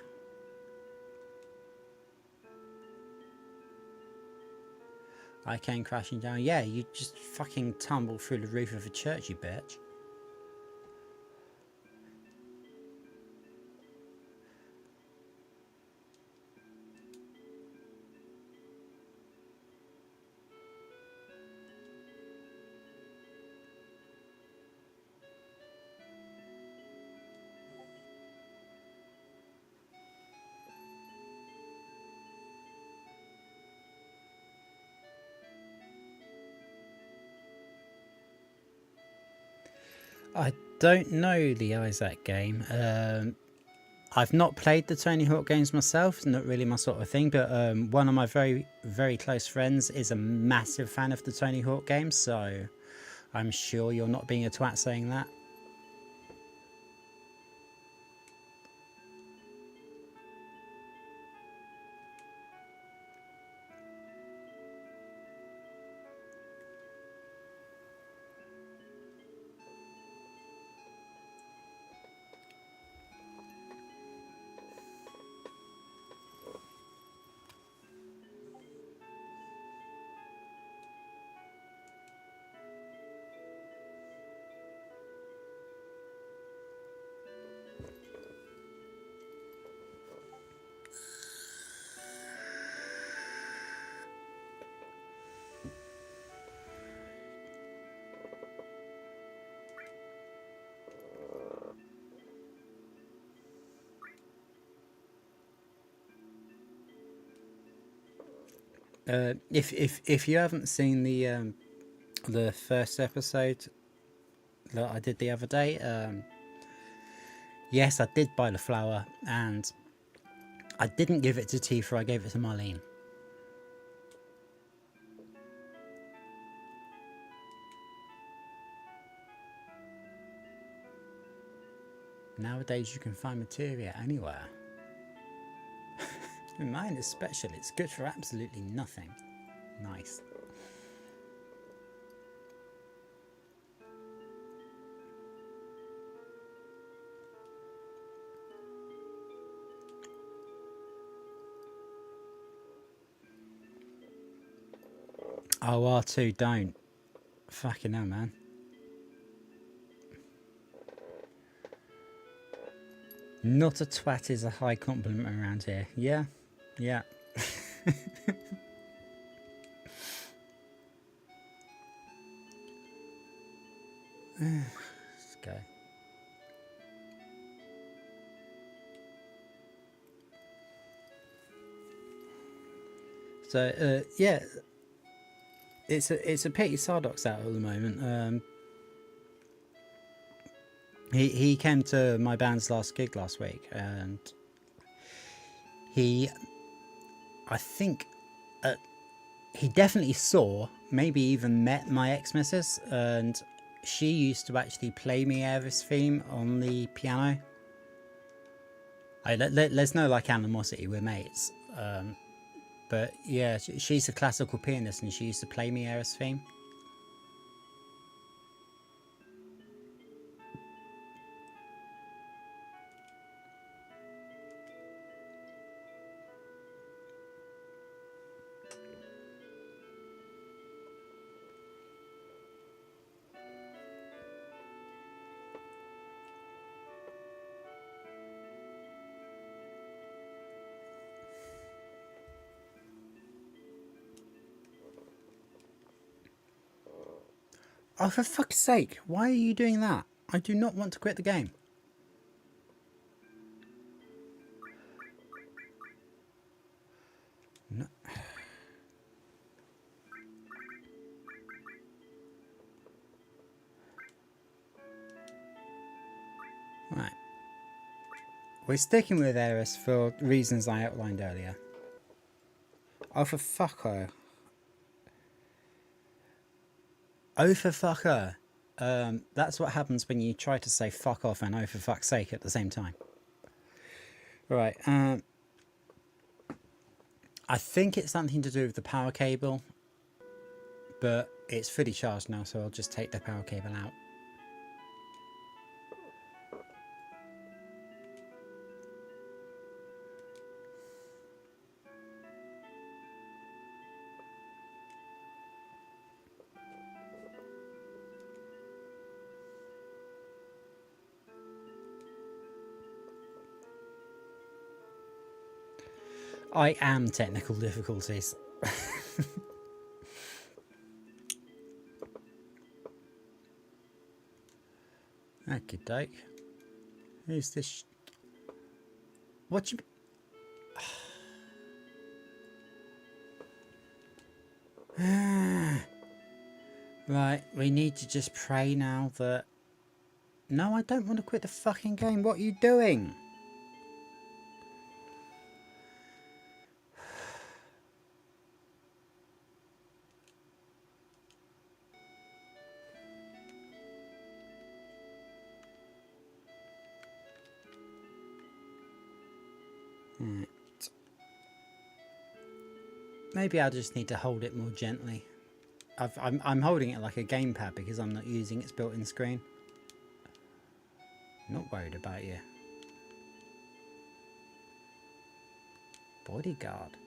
I came crashing down. Yeah, you just fucking tumbled through the roof of a church, you bitch. I don't know the Isaac game. I've not played the Tony Hawk games myself. It's not really my sort of thing. But one of my very, very close friends is a massive fan of the Tony Hawk games. So I'm sure you're not being a twat saying that. If you haven't seen the first episode that I did the other day, yes, I did buy the flower, and I didn't give it to Tifa. I gave it to Marlene. Nowadays, you can find materia anywhere. Mine is special. It's good for absolutely nothing. Nice. Oh, R2, don't. Fucking hell, man. Not a twat is a high compliment around here. Yeah? Yeah. Let's go. So, yeah. It's a pity Sardoc's out at the moment. He came to my band's last gig last week, and I think he definitely saw, maybe even met my ex-missus, and she used to actually play me Elvis theme on the piano. There's no like animosity, we're mates. But yeah, she's a classical pianist and she used to play me Elvis theme. Oh, for fuck's sake, why are you doing that? I do not want to quit the game. No. Right. We're sticking with Eris for reasons I outlined earlier. Oh, for fuck her. Oh, for fuck her. That's what happens when you try to say fuck off and oh, for fuck's sake at the same time. Right. I think it's something to do with the power cable, but it's fully charged now, so I'll just take the power cable out. I am technical difficulties. Okie doke. Who's this? What you... Right, we need to just pray now that... No, I don't want to quit the fucking game. What are you doing? Right. Maybe I just need to hold it more gently. I'm holding it like a gamepad because I'm not using its built-in screen. Not worried about you. Bodyguard.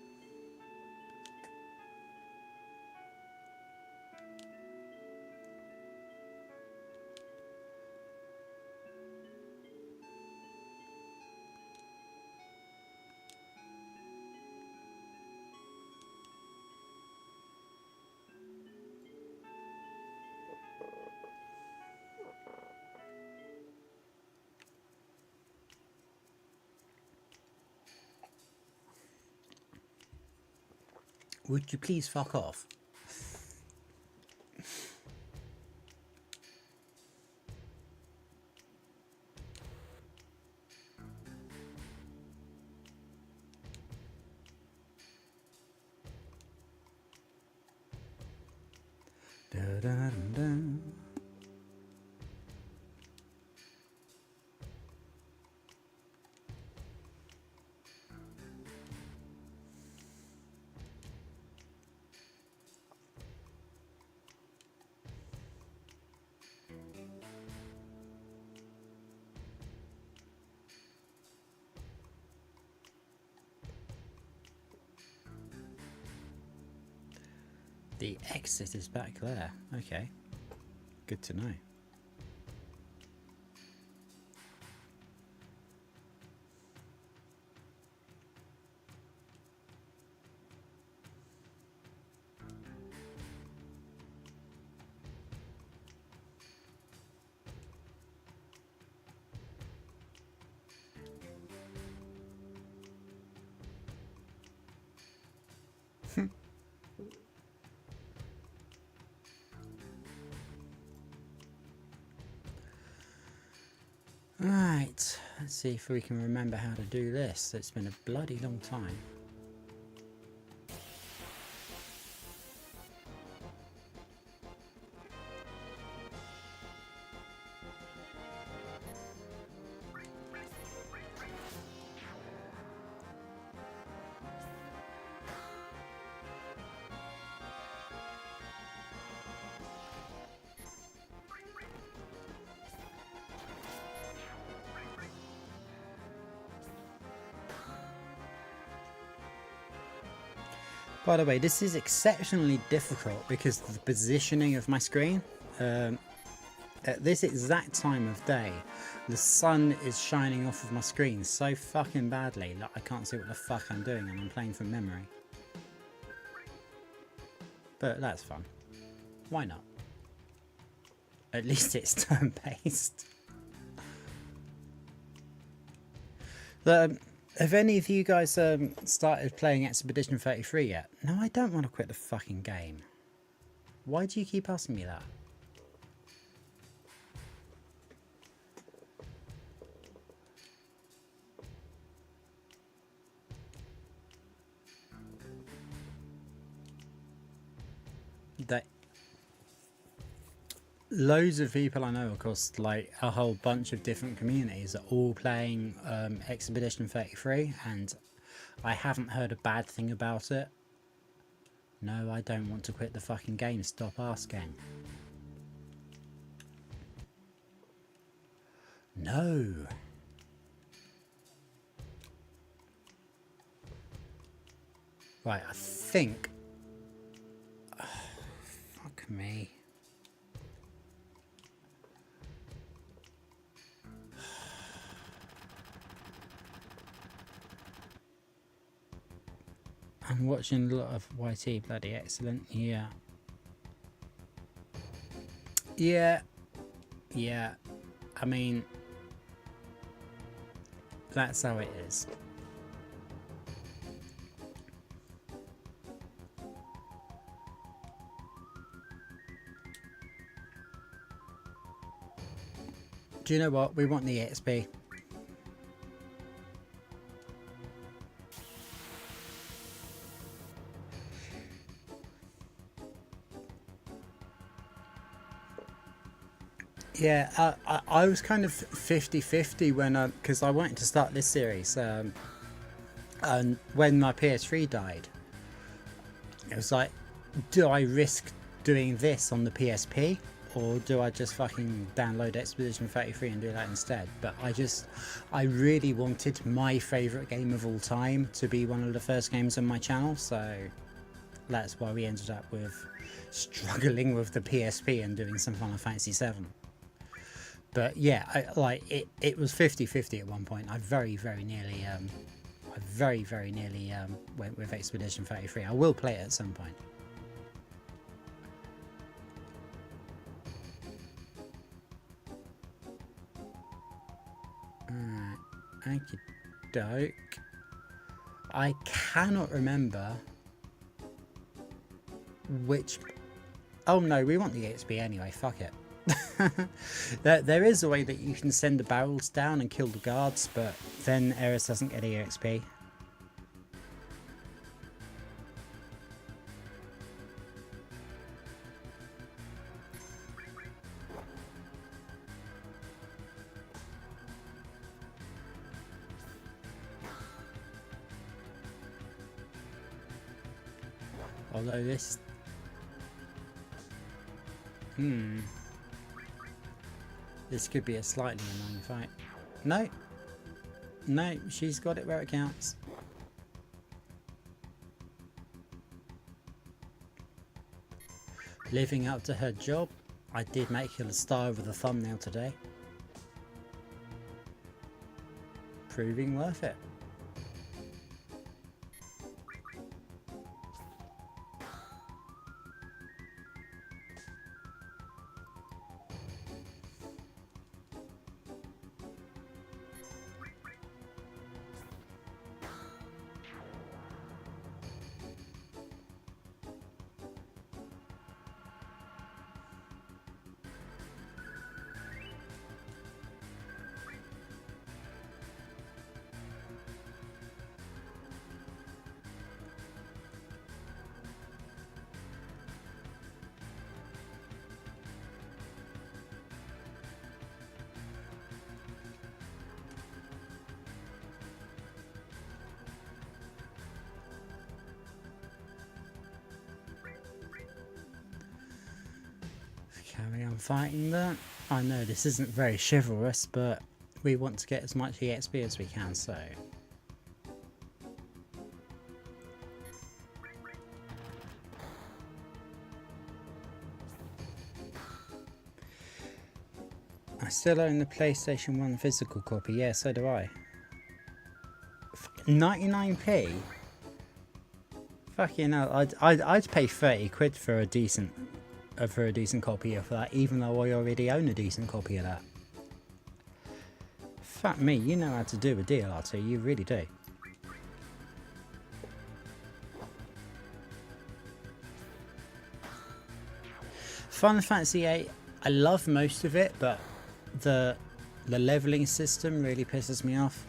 Would you please fuck off? Da, da, da, da. The exit is back there. Okay. Good to know. Right, let's see if we can remember how to do this. It's been a bloody long time. By the way, this is exceptionally difficult because of the positioning of my screen. At this exact time of day, the sun is shining off of my screen so fucking badly that I can't see what the fuck I'm doing and I'm playing from memory. But that's fun. Why not? At least it's turn-based. Have any of you guys started playing Expedition 33 yet? No, I don't want to quit the fucking game. Why do you keep asking me that? That loads of people I know, of course, like a whole bunch of different communities are all playing Expedition 33, and I haven't heard a bad thing about it. No, I don't want to quit the fucking game. Stop asking. No. Right, I think... fuck me. I'm watching a lot of YT, bloody excellent, yeah. Yeah, I mean, that's how it is. Do you know what? We want the XP. Yeah, I was kind of 50-50 when because I wanted to start this series, and when my PS3 died, it was like, do I risk doing this on the PSP, or do I just fucking download Expedition 33 and do that instead? But I really wanted my favourite game of all time to be one of the first games on my channel, so that's why we ended up with struggling with the PSP and doing some Final Fantasy VII. But yeah, it was 50-50 at one point. I very nearly went with Expedition 33. I will play it at some point. Alright, okie doke. I cannot remember which... Oh no, we want the XP anyway, fuck it. There is a way that you can send the barrels down and kill the guards, but then Eris doesn't get any XP. Although this... This could be a slightly annoying fight. No. No, she's got it where it counts. Living up to her job. I did make her the star of the thumbnail today. Proving worth it. Carry on fighting that. I know this isn't very chivalrous, but we want to get as much EXP as we can, so... I still own the PlayStation 1 physical copy, yeah, so do I. 99p? Fucking hell, I'd pay 30 quid for a decent for a decent copy of that, even though I already own a decent copy of that. Fuck me, you know how to do a deal, RT, you really do. Final Fantasy VIII, I love most of it, but the leveling system really pisses me off.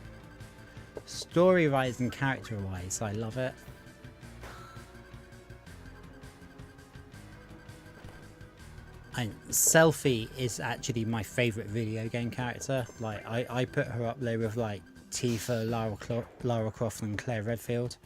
Story-wise and character-wise, I love it. And Selphie is actually my favourite video game character. Like, I put her up there with like Tifa, Lara Croft and Claire Redfield.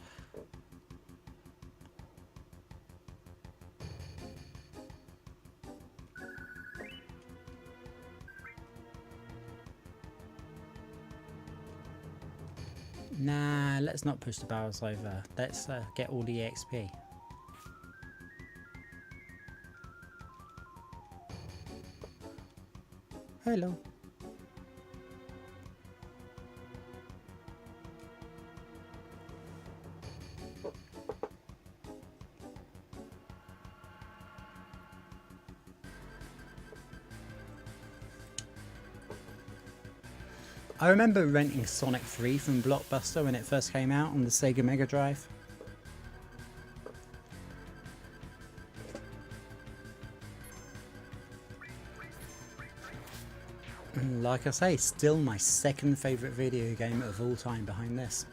Nah, let's not push the barrels over. Let's get all the EXP. Hello. I remember renting Sonic 3 from Blockbuster when it first came out on the Sega Mega Drive. And like I say, still my second favourite video game of all time behind this.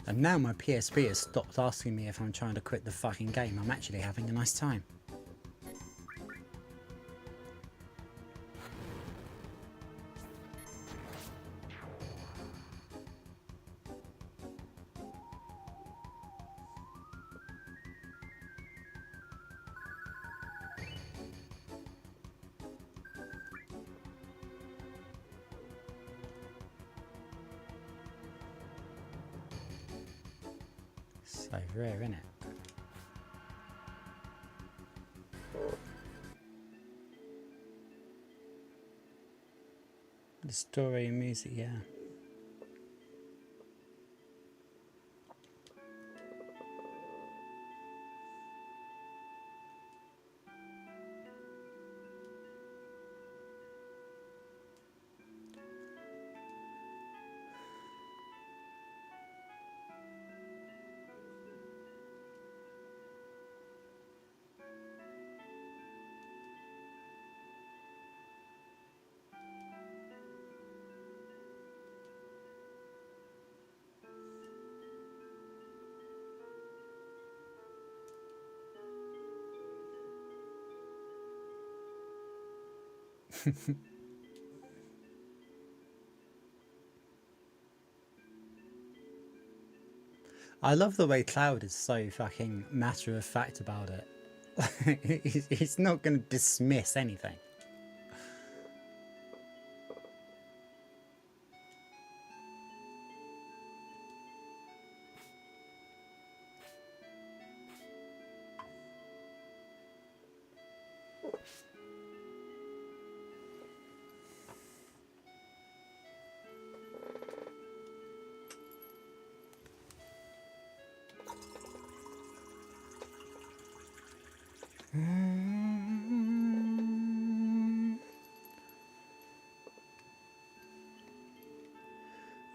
And now my PSP has stopped asking me if I'm trying to quit the fucking game. I'm actually having a nice time. So rare, innit? The story and music, yeah. I love the way Cloud is so fucking matter of fact about it. He's not going to dismiss anything.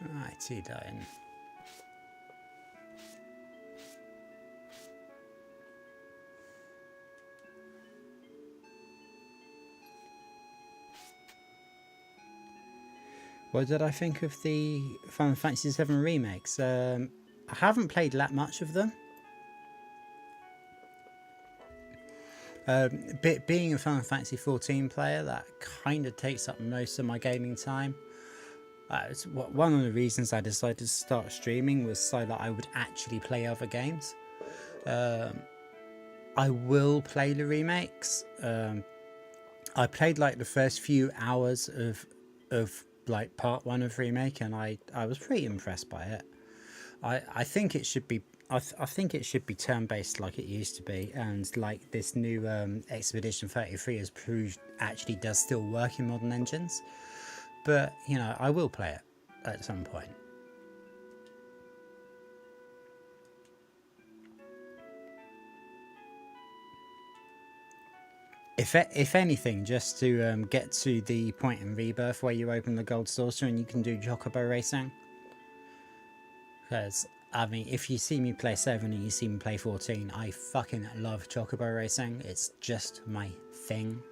Righty then. What did I think of the Final Fantasy VII remakes? I haven't played that much of them. Being a Final Fantasy XIV player, that kind of takes up most of my gaming time. It's one of the reasons I decided to start streaming was so that I would actually play other games. I will play the remakes. I played like the first few hours of like part 1 of remake, and I was pretty impressed by it. I think it should be I think it should be turn-based like it used to be, and like this new Expedition 33 has proved actually does still work in modern engines. But you know, I will play it. at some point. If anything, just to get to the point in Rebirth where you open the gold saucer and you can do Chocobo racing. Because, I mean, if you see me play 7 and you see me play 14, I fucking love Chocobo racing. It's just my thing.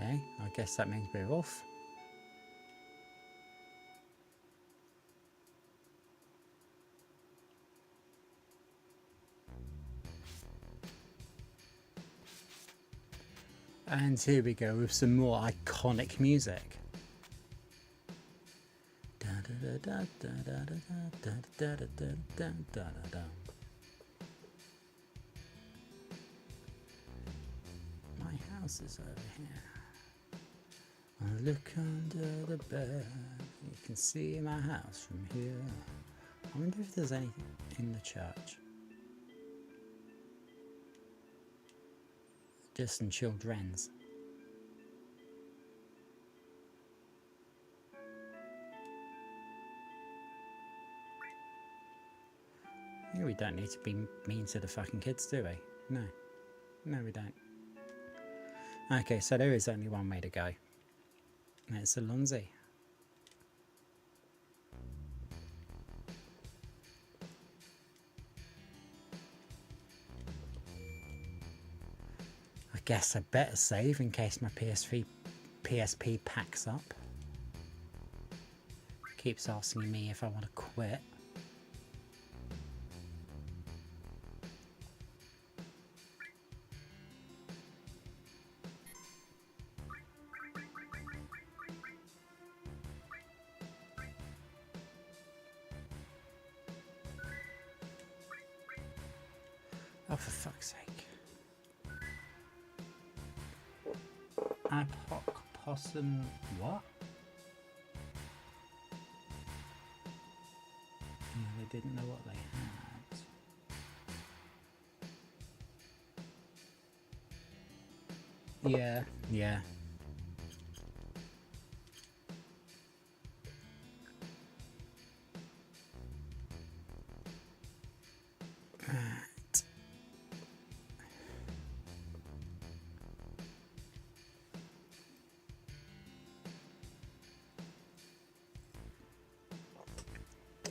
Okay, I guess that means we're off. And here we go with some more iconic music. My house is over here. I look under the bed. You can see my house from here. I wonder if there's anything in the church. Just some children's. Yeah, we don't need to be mean to the fucking kids, do we? No. No, we don't. Okay, so there is only one way to go. And it's Alonzi. I guess I better save in case my PSP packs up. Keeps asking me if I want to quit. Oh, for fuck's sake. Ad hoc possum what? Yeah, they didn't know what they had. Yeah, yeah.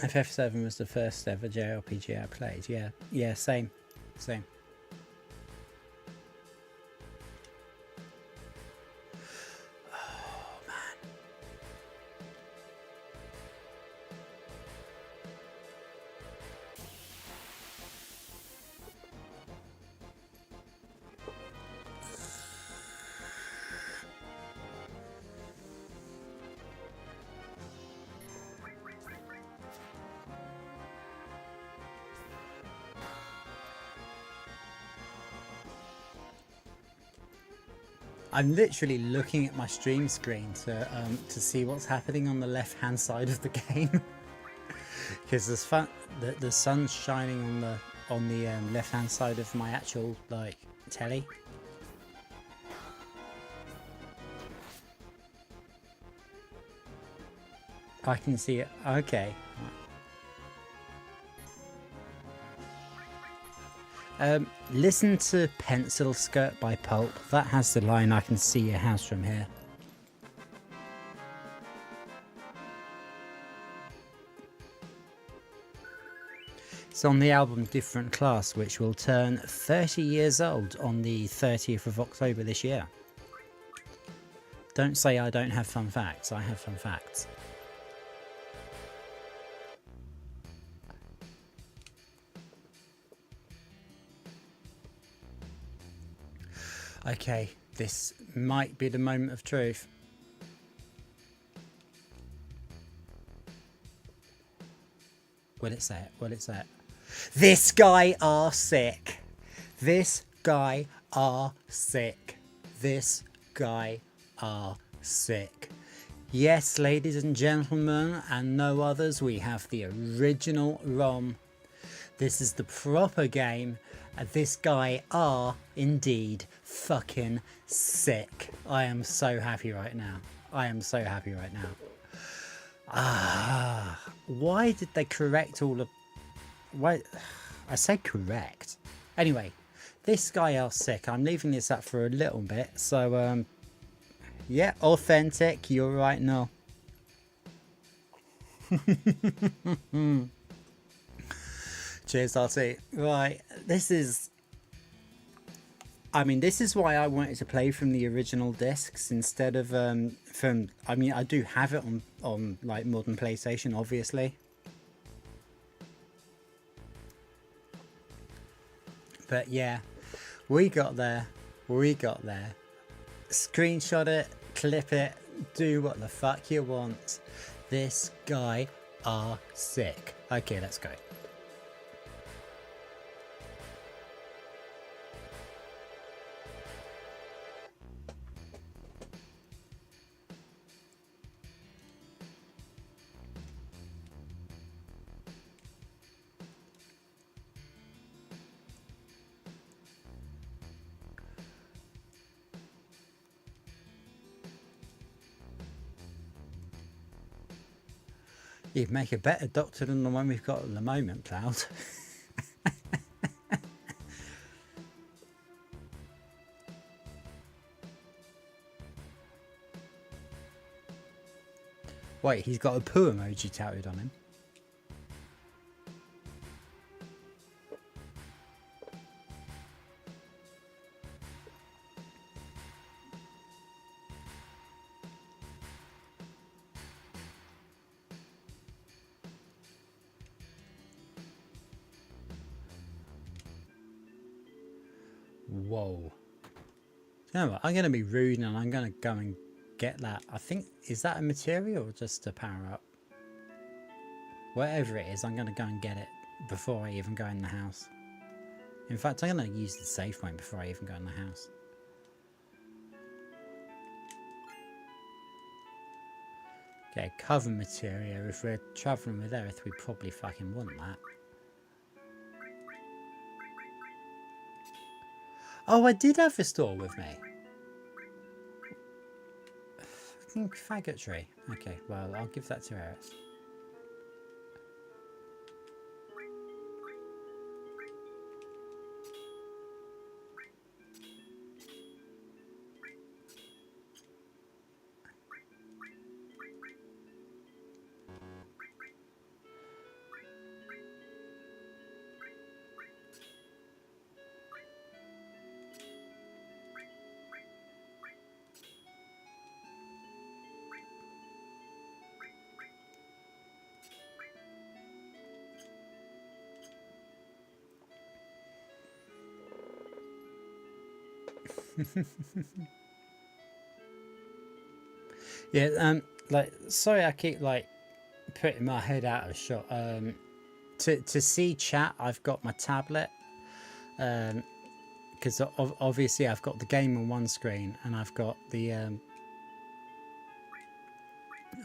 FF7 was the first ever JRPG I played. Yeah, same. Oh man. I'm literally looking at my stream screen to see what's happening on the left-hand side of the game, because the sun's shining on the left-hand side of my actual like telly. I can see it. Okay. Listen to Pencil Skirt by Pulp. That has the line, I can see your house from here. It's on the album Different Class, which will turn 30 years old on the 30th of October this year. Don't say I don't have fun facts. I have fun facts. Okay, this might be the moment of truth. Will it say it? Will it say it? This guy are sick. This guy are sick. This guy are sick. Yes, ladies and gentlemen, and no others, we have the original ROM. This is the proper game. This guy are indeed fucking sick. I am so happy right now. I am so happy right now. Why did they correct all of... Why? I said correct. Anyway, this guy are sick. I'm leaving this up for a little bit. So, yeah, authentic. You're right, no. Cheers, RT. Right, this is... I mean, this is why I wanted to play from the original discs instead of from... I mean, I do have it on like modern PlayStation, obviously. But yeah, we got there. We got there. Screenshot it, clip it, do what the fuck you want. This guy are sick. Okay, let's go. You'd make a better doctor than the one we've got at the moment, Cloud. Wait, he's got a poo emoji tattooed on him. Whoa. You know what? I'm going to be rude and I'm going to go and get that. I think, is that a material or just a power up? Whatever it is, I'm going to go and get it before I even go in the house. In fact, I'm going to use the save point before I even go in the house. Okay, cover material. If we're travelling with Aerith, we probably fucking want that. Oh, I did have a store with me. Fucking faggotry. Okay, well, I'll give that to Aerith. Yeah, like, sorry I keep, like, putting my head out of shot. To see chat, I've got my tablet. Because obviously I've got the game on one screen and I've got the...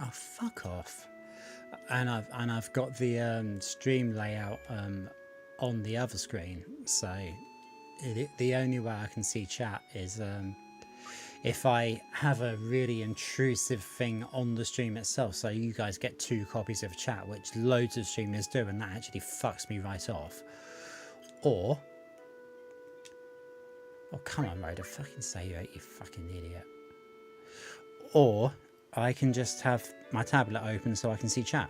Oh, fuck off. And I've got the stream layout on the other screen. So the only way I can see chat is if I have a really intrusive thing on the stream itself, so you guys get 2 copies of chat, which loads of streamers do, and that actually fucks me right off. Or... Oh, come on, Rhoda, fucking say you ain't, you fucking idiot. Or I can just have my tablet open so I can see chat.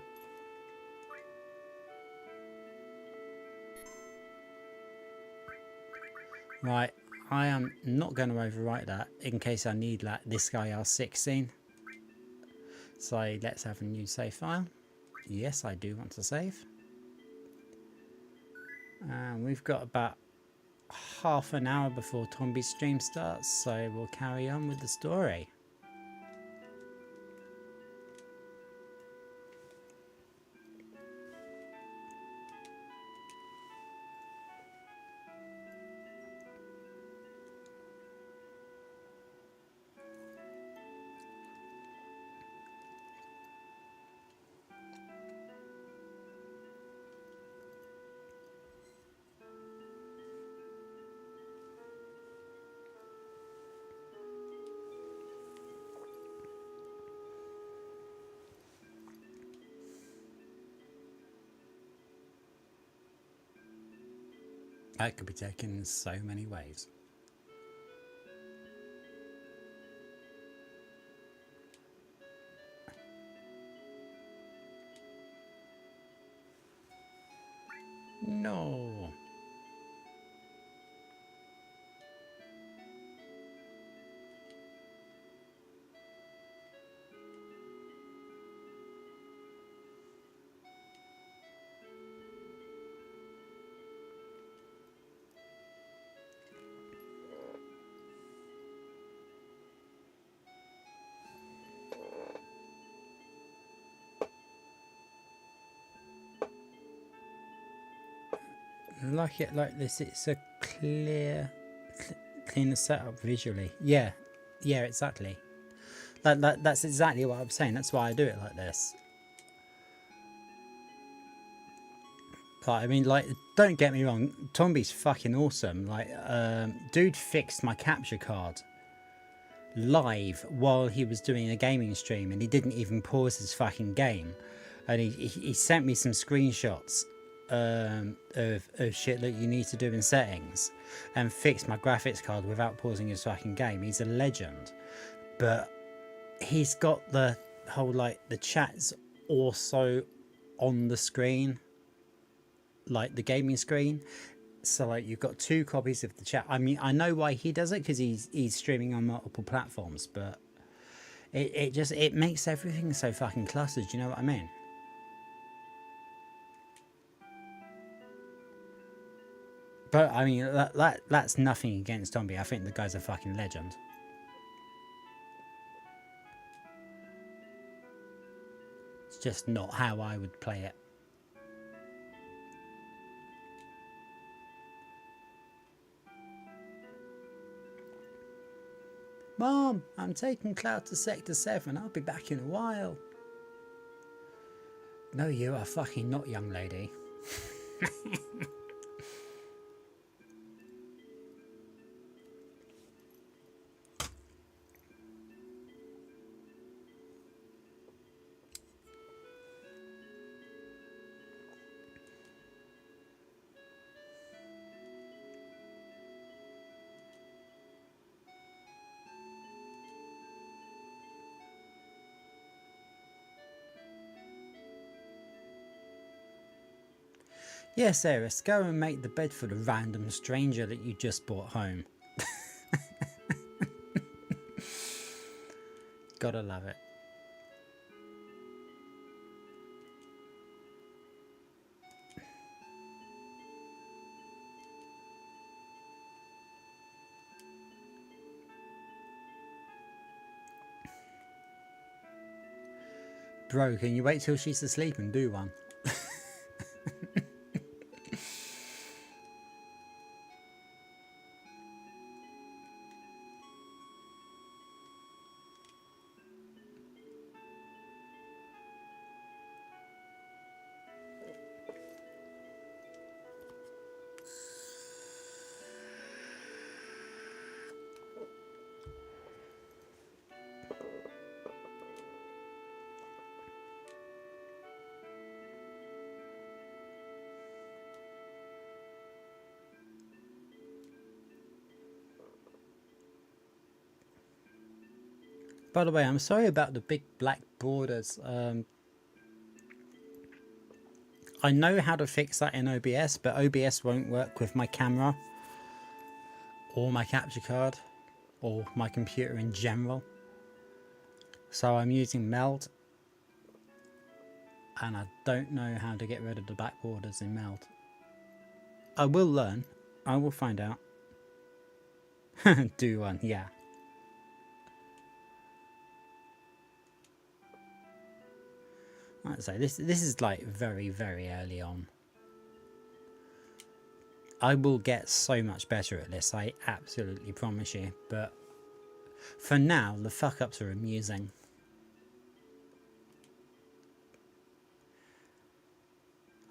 Right, I am not going to overwrite that in case I need like this guy R16. So let's have a new save file. Yes, I do want to save. And we've got about half an hour before Tomby's stream starts, so we'll carry on with the story. That could be taken in so many ways. No. Like it like this, it's a cleaner setup visually. Yeah, exactly. That's exactly what I'm saying. That's why I do it like this. Like, I mean, like, don't get me wrong, Tomby's fucking awesome. Like, dude fixed my capture card live while he was doing a gaming stream, and he didn't even pause his fucking game. And he sent me some screenshots of shit that you need to do in settings, and fixed my graphics card without pausing his fucking game. He's a legend. But he's got the whole, like, the chat's also on the screen, like the gaming screen. So like you've got two copies of the chat. I mean, I know why he does it, because he's streaming on multiple platforms, but it makes everything so fucking clustered. Do you know what I mean? But I mean, that's nothing against Tomby. I think the guy's a fucking legend. It's just not how I would play it. Mom, I'm taking Cloud to Sector 7. I'll be back in a while. No, you are fucking not, young lady. Yes, Eris, go and make the bed for the random stranger that you just brought home. Gotta love it. Bro, can you wait till she's asleep and do one? By the way, I'm sorry about the big black borders. I know how to fix that in OBS, but OBS won't work with my camera or my capture card or my computer in general. So I'm using Meld, and I don't know how to get rid of the black borders in Meld. I will learn. I will find out. Do one, yeah. Like I say, this is like very, very early on. I will get so much better at this, I absolutely promise you. But for now, the fuck ups are amusing.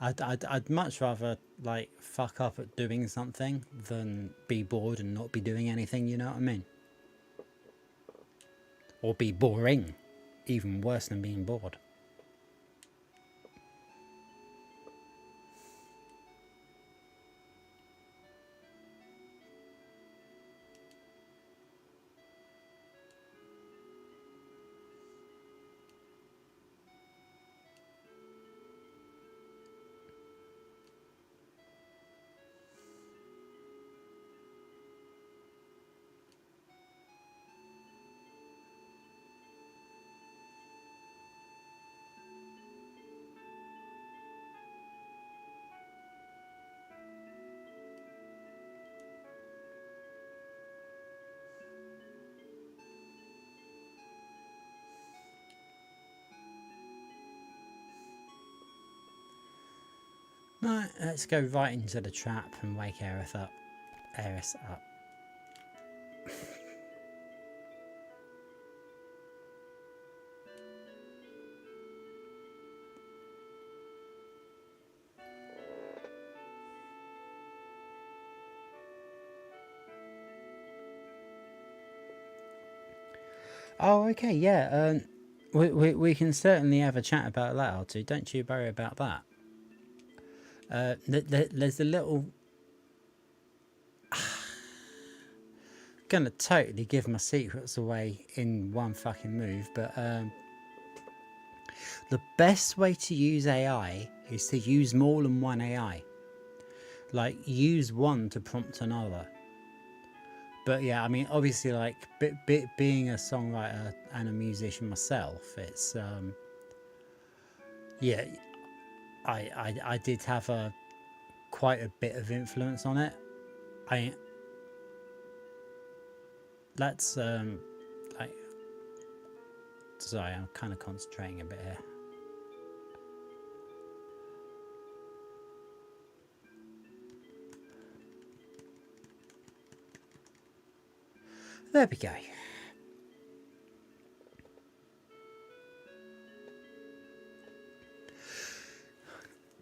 I'd much rather like fuck up at doing something than be bored and not be doing anything. You know what I mean? Or be boring, even worse than being bored. Right, let's go right into the trap and wake Aerith up. Aerith up. Oh, okay, yeah. We can certainly have a chat about that, R2. Don't you worry about that. There's a little. Gonna totally give my secrets away in one fucking move, but the best way to use AI is to use more than one AI. Like, use one to prompt another. But yeah, I mean, obviously, like, being a songwriter and a musician myself, it's yeah, I did have quite a bit of influence on it. That's like, sorry, I'm kind of concentrating a bit here. There we go.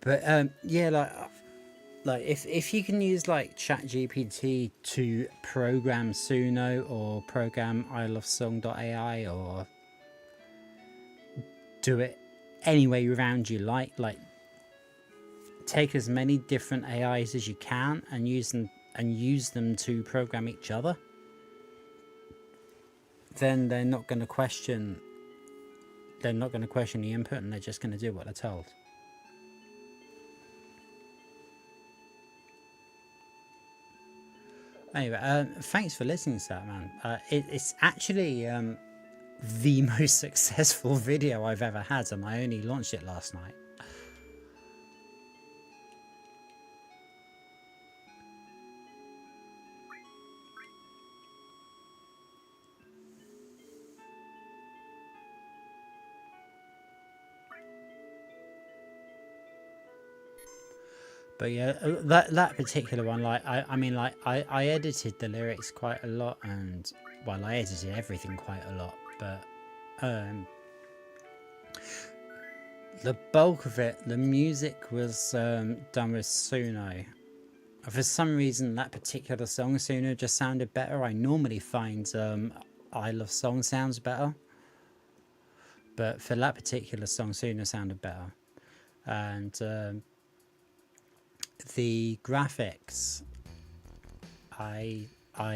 But yeah, like if you can use like ChatGPT to program Suno or program ilovesong.ai or do it any way around you like take as many different AIs as you can and use them to program each other, then they're not going to question the input, and they're just going to do what they're told. Anyway, thanks for listening to that, man. It's actually the most successful video I've ever had, and I only launched it last night. But yeah, that particular one, like I mean, like I edited the lyrics quite a lot, and well, I edited everything quite a lot, but the bulk of it, the music was done with Suno. For some reason, that particular song, Suno, just sounded better. I normally find I Love Song sounds better, but for that particular song, Suno sounded better. And the graphics, I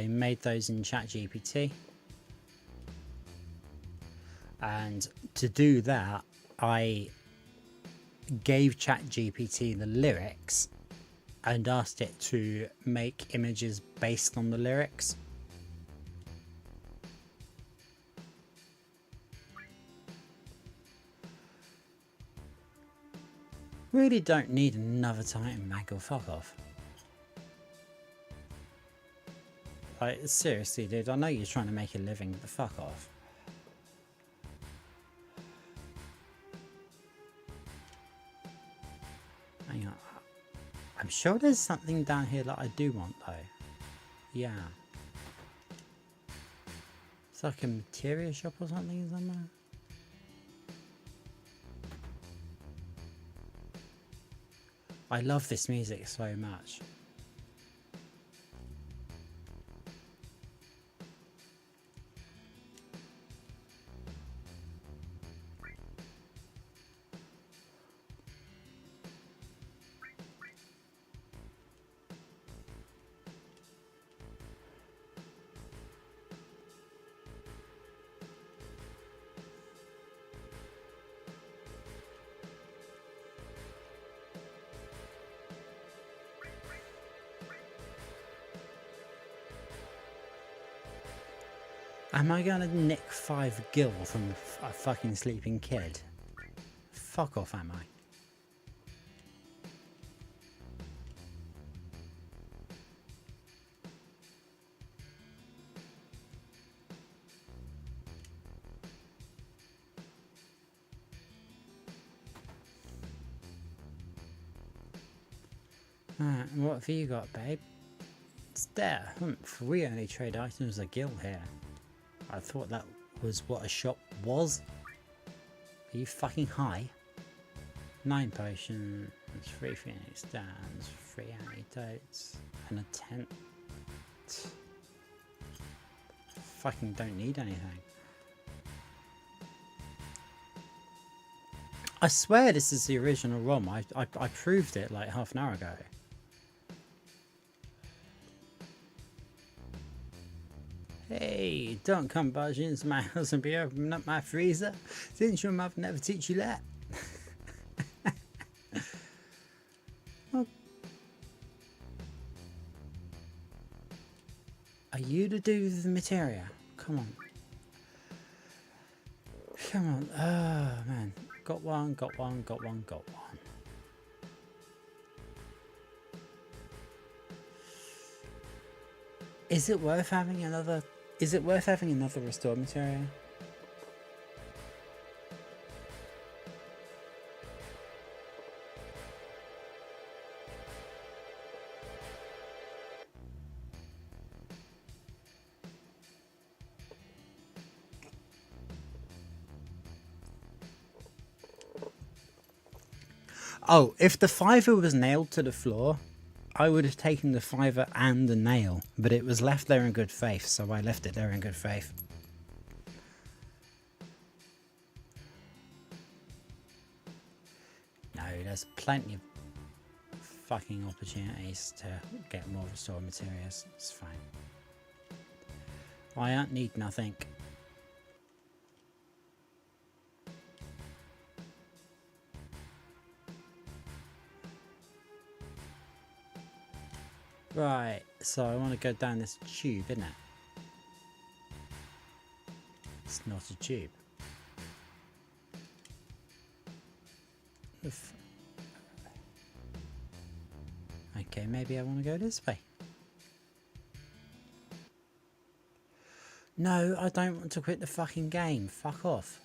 made those in ChatGPT, and to do that, I gave ChatGPT the lyrics and asked it to make images based on the lyrics. Really don't need another Titan Maggle, fuck off. Like, seriously, dude, I know you're trying to make a living, but fuck off. Hang on. I'm sure there's something down here that I do want, though. Yeah. It's like a material shop or something somewhere. I love this music so much. Am I gonna nick 5 gil from a fucking sleeping kid? Fuck off, am I? Right, what have you got, babe? It's there. We only trade items a guild here. I thought that was what a shop was. Are you fucking high? 9 potions, 3 phoenix stands, 3 antidotes, and a tent. Fucking don't need anything. I swear this is the original ROM. I proved it like half an hour ago. Hey, don't come barging into my house and be opening up my freezer. Didn't your mother never teach you that? Well, are you to do with the materia? Come on. Come on. Oh, man. Got one, got one, got one, got one. Is it worth having another... Is it worth having another restored materia? Oh, if the fiver was nailed to the floor, I would have taken the fiver and the nail, but it was left there in good faith, so I left it there in good faith. No, there's plenty of fucking opportunities to get more restored materials. It's fine. I don't need nothing. Right, so I want to go down this tube, isn't it? It's not a tube. Okay, maybe I want to go this way. No, I don't want to quit the fucking game. Fuck off.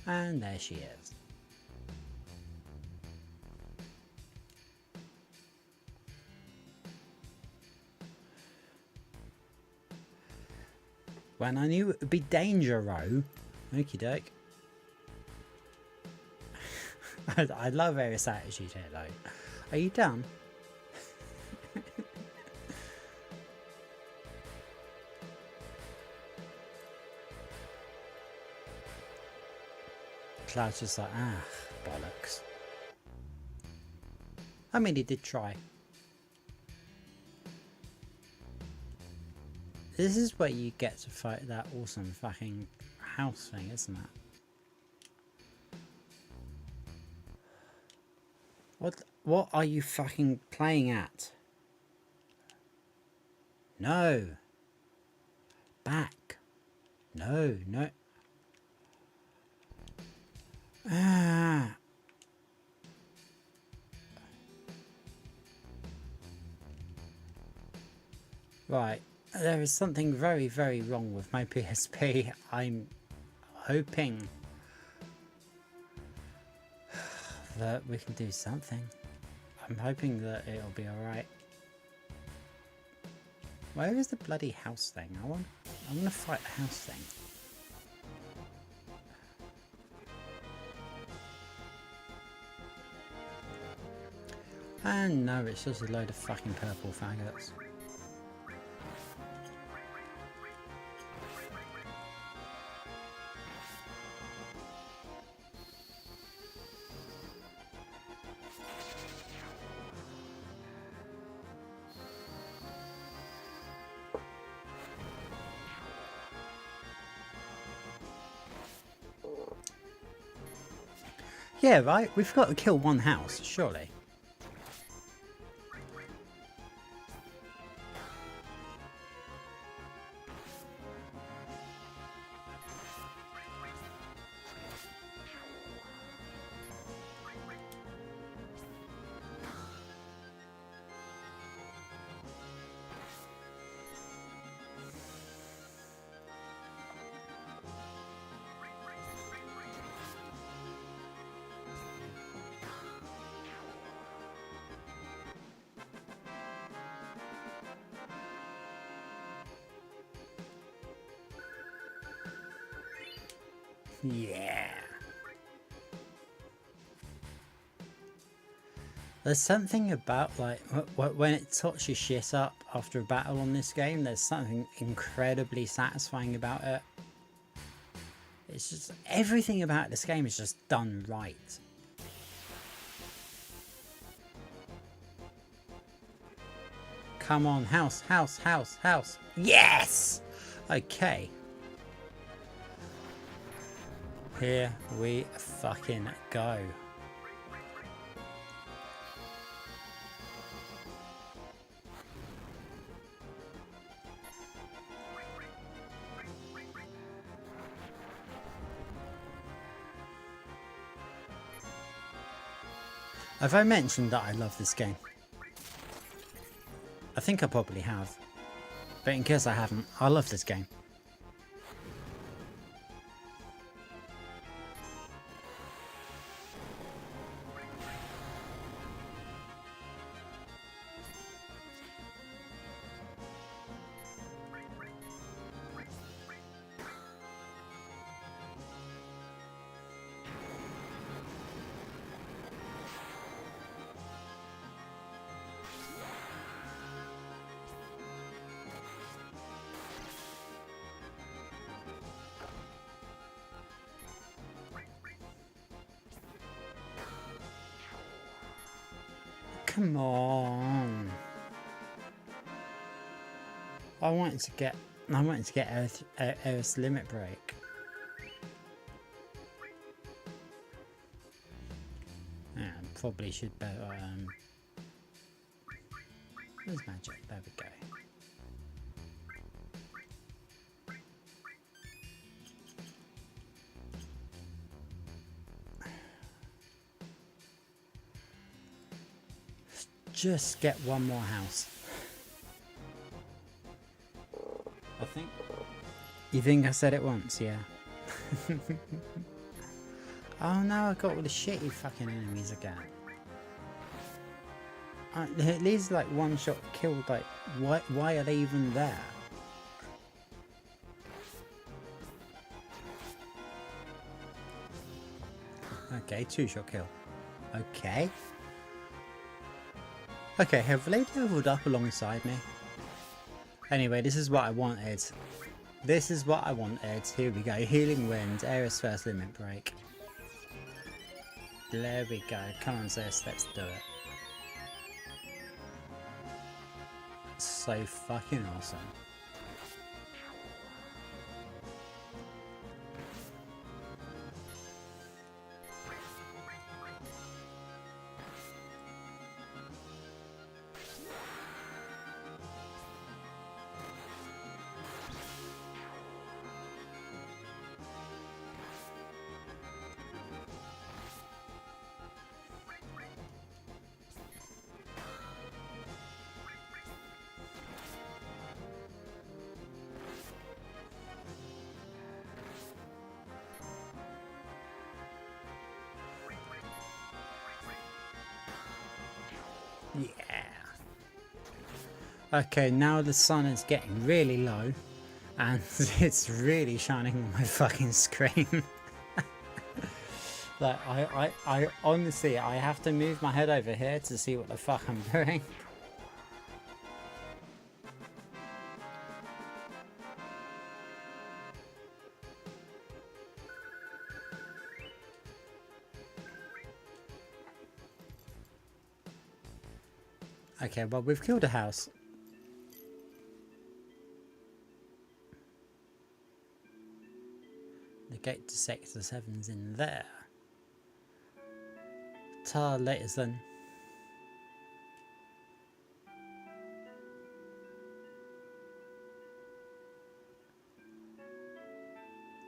And there she is. When I knew it would be danger row. Okie doke. I love Eris' attitude here though. Are you done? Cloud's just like, ah, bollocks. I mean, he did try. This is where you get to fight that awesome fucking house thing, isn't it? What are you fucking playing at? No. Back. No, no. Ah. Right. There is something very, very wrong with my PSP. I'm hoping that we can do something. I'm hoping that it'll be alright. Where is the bloody house thing? I want to fight the house thing. And no, it's just a load of fucking purple faggots. Yeah, right? We've got to kill one house, surely. Yeah. There's something about, like, when it tots your shit up after a battle on this game, there's something incredibly satisfying about it. It's just, everything about this game is just done right. Come on, house, house, house, house. Yes! Okay. Here we fucking go. Have I mentioned that I love this game? I think I probably have. But in case I haven't, I love this game. Come on. I wanted to get Earth's limit break. Yeah, probably should better where's magic? There we go. Just get one more house. I think. You think I said it once? Yeah. Oh no, I got all the shitty fucking enemies again. These like one shot killed, like why are they even there? Okay, 2-shot kill. Okay. Okay, have they leveled up alongside me? Anyway, this is what I wanted. This is what I wanted. Here we go. Healing Wind, Aerith's first limit break. There we go. Come on, sis, let's do it. So fucking awesome. Yeah. Okay, now the sun is getting really low and it's really shining on my fucking screen. Like, I honestly, I have to move my head over here to see what the fuck I'm doing. Okay, well, we've killed a house. The gate to Sector 7's in there. Ta later then.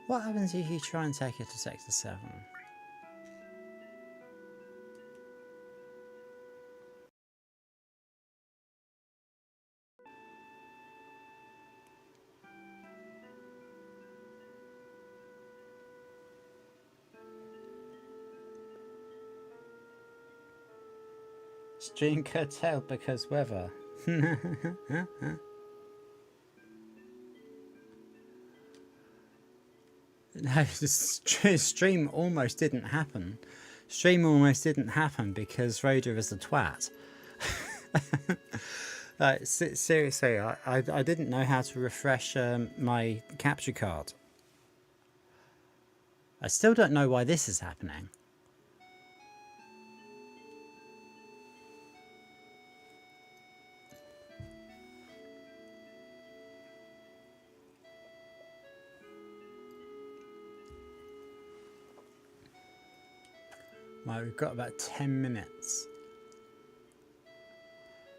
What happens if you try and take it to Sector 7? Stream curtailed because weather. No, the stream almost didn't happen. Stream almost didn't happen because Rhoda is a twat. Seriously, I didn't know how to refresh my capture card. I still don't know why this is happening. Right, we've got about 10 minutes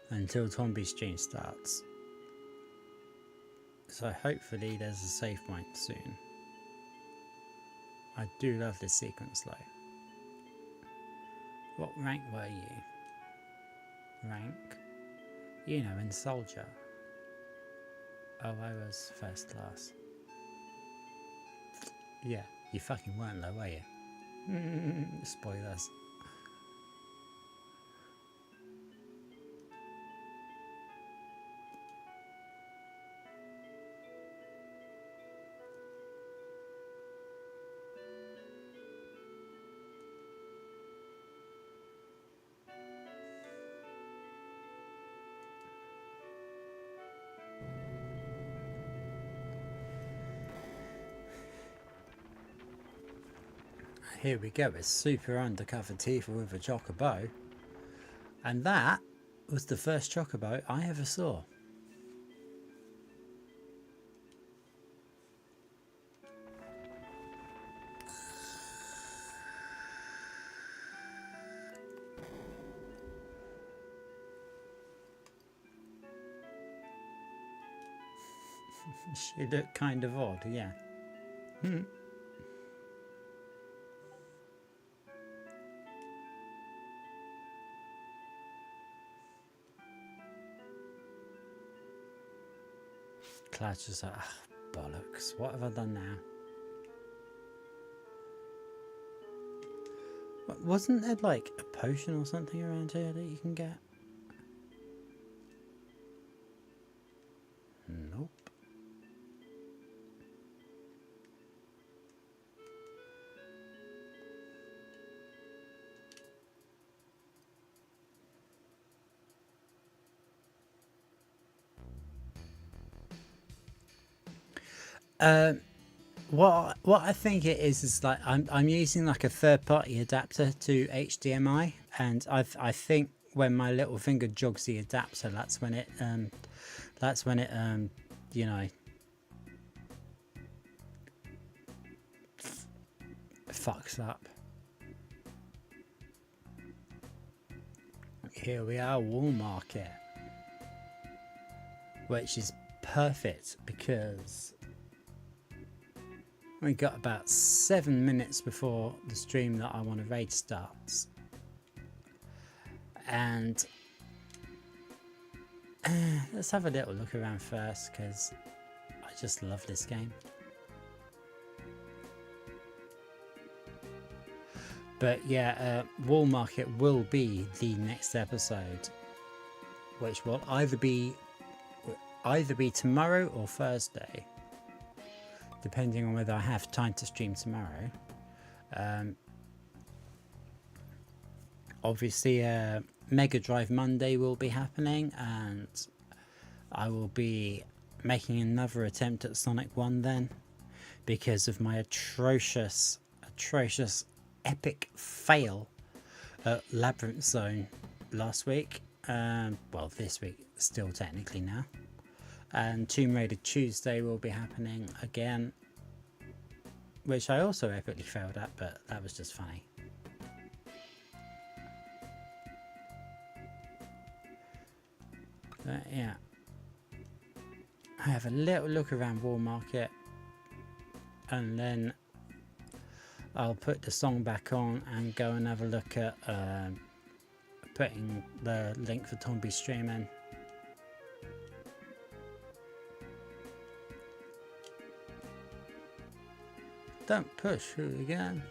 until Tomby's stream starts. So hopefully there's a save point soon. I do love this sequence though. What rank were you? Rank? You know, in soldier. Oh, I was first class. Yeah, you fucking weren't though, were you? Spoilers. Here we go, it's super undercover Tifa with a chocobo. And that was the first chocobo I ever saw. She looked kind of odd, yeah. Cloud's just like, oh, bollocks, what have I done now? Wasn't there like a potion or something around here that you can get? Nope. What I think it is like I'm using like a third-party adapter to HDMI, and I think when my little finger jogs the adapter, that's when it you know, fucks up. Here we are, Wall Market, which is perfect because we got about 7 minutes before the stream that I want to raid starts, and let's have a little look around first because I just love this game. But yeah, Wall Market will be the next episode, which will either be tomorrow or Thursday, depending on whether I have time to stream tomorrow. Obviously, Mega Drive Monday will be happening, and I will be making another attempt at Sonic 1 then, because of my atrocious epic fail at Labyrinth Zone last week. Well, this week still technically now. And Tomb Raider Tuesday will be happening again, which I also epically failed at, but that was just funny. But yeah, I have a little look around Wall Market, and then I'll put the song back on and go and have a look at putting the link for Tomby's stream in. Don't push, hooligan.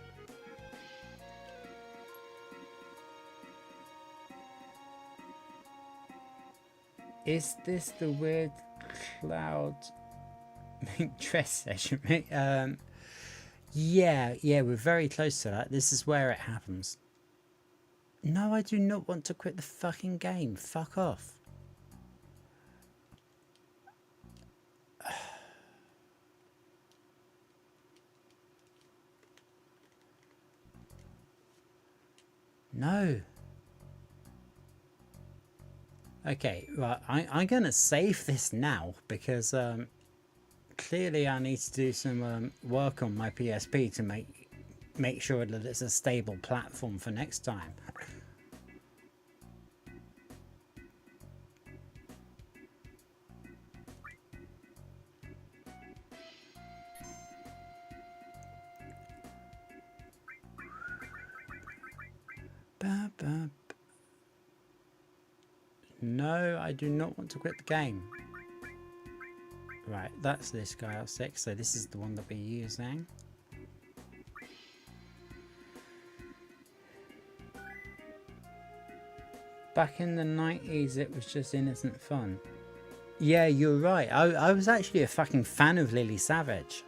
Is this the weird cloud dress session? Yeah, yeah, we're very close to that. This is where it happens. No, I do not want to quit the fucking game. Fuck off. No. Okay, right, I'm gonna save this now because clearly I need to do some work on my PSP to make sure that it's a stable platform for next time. Ba, ba. No, I do not want to quit the game. Right, that's this guy L6, so this is the one that we're using. Back in the 90s, it was just innocent fun. Yeah, you're right. I was actually a fucking fan of Lily Savage.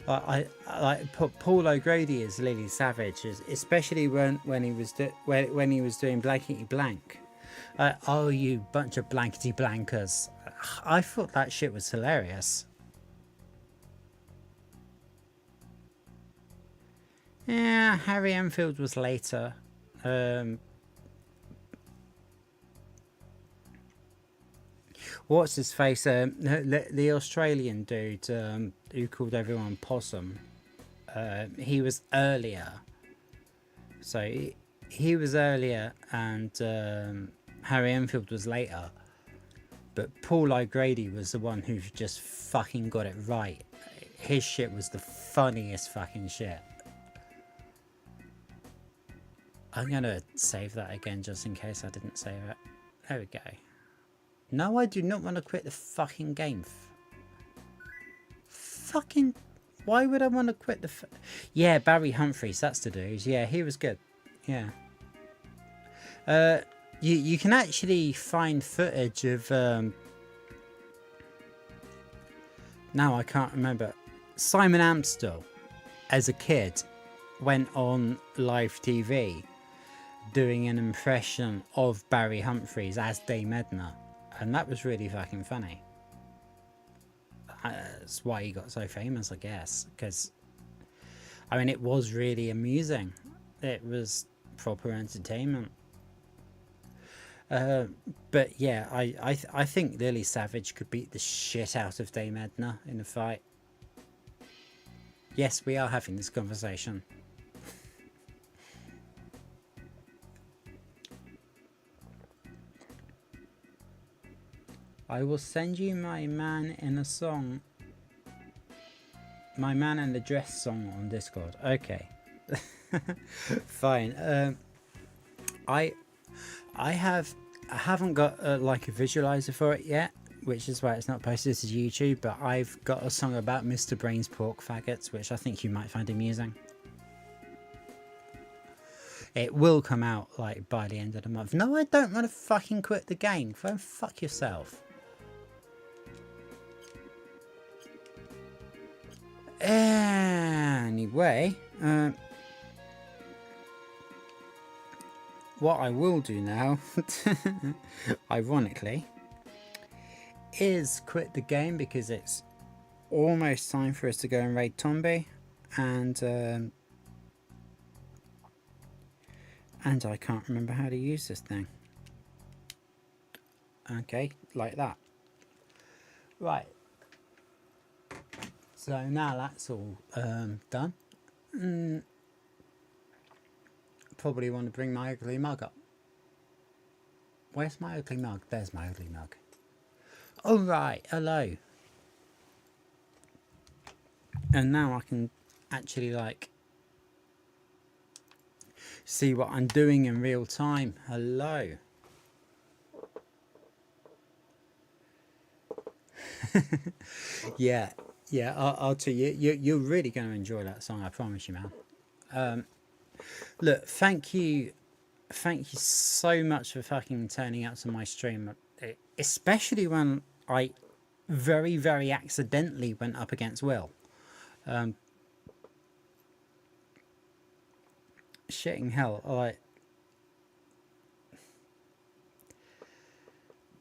I like Paul O'Grady as Lily Savage, especially when he was when he was doing Blankety Blank. Oh, you bunch of blankety blankers! I thought that shit was hilarious. Yeah, Harry Enfield was later. What's his face? The Australian dude who called everyone possum. He was earlier. So he was earlier, and Harry Enfield was later. But Paul O'Grady was the one who just fucking got it right. His shit was the funniest fucking shit. I'm gonna save that again just in case I didn't save it. There we go. No, I do not want to quit the fucking game. Fucking... Why would I want to quit the... Yeah, Barry Humphries, that's the dude. Yeah, he was good. Yeah. You can actually find footage of... Now I can't remember. Simon Amstel, as a kid, went on live TV doing an impression of Barry Humphries as Dame Edna. And that was really fucking funny. That's why he got so famous, I guess. Because, I mean, it was really amusing. It was proper entertainment. But yeah, I think Lily Savage could beat the shit out of Dame Edna in a fight. Yes, we are having this conversation. I will send you my man in a song. My man in the dress song on Discord. Okay. Fine. I haven't got like a visualizer for it yet, which is why it's not posted to YouTube, but I've got a song about Mr. Brain's pork faggots, which I think you might find amusing. It will come out like by the end of the month. No, I don't want to fucking quit the game. Go fuck yourself. Anyway, what I will do now, ironically, is quit the game because it's almost time for us to go and raid Tombi, and I can't remember how to use this thing. Okay, like that. Right. So now that's all done. Probably want to bring my ugly mug up. Where's my ugly mug? There's my ugly mug. All right, hello. And now I can actually like see what I'm doing in real time. Hello. Yeah. Yeah, I'll tell you, you're really going to enjoy that song, I promise you, man. Look, thank you so much for fucking turning out to my stream, especially when I very, very accidentally went up against Will. shitting hell, like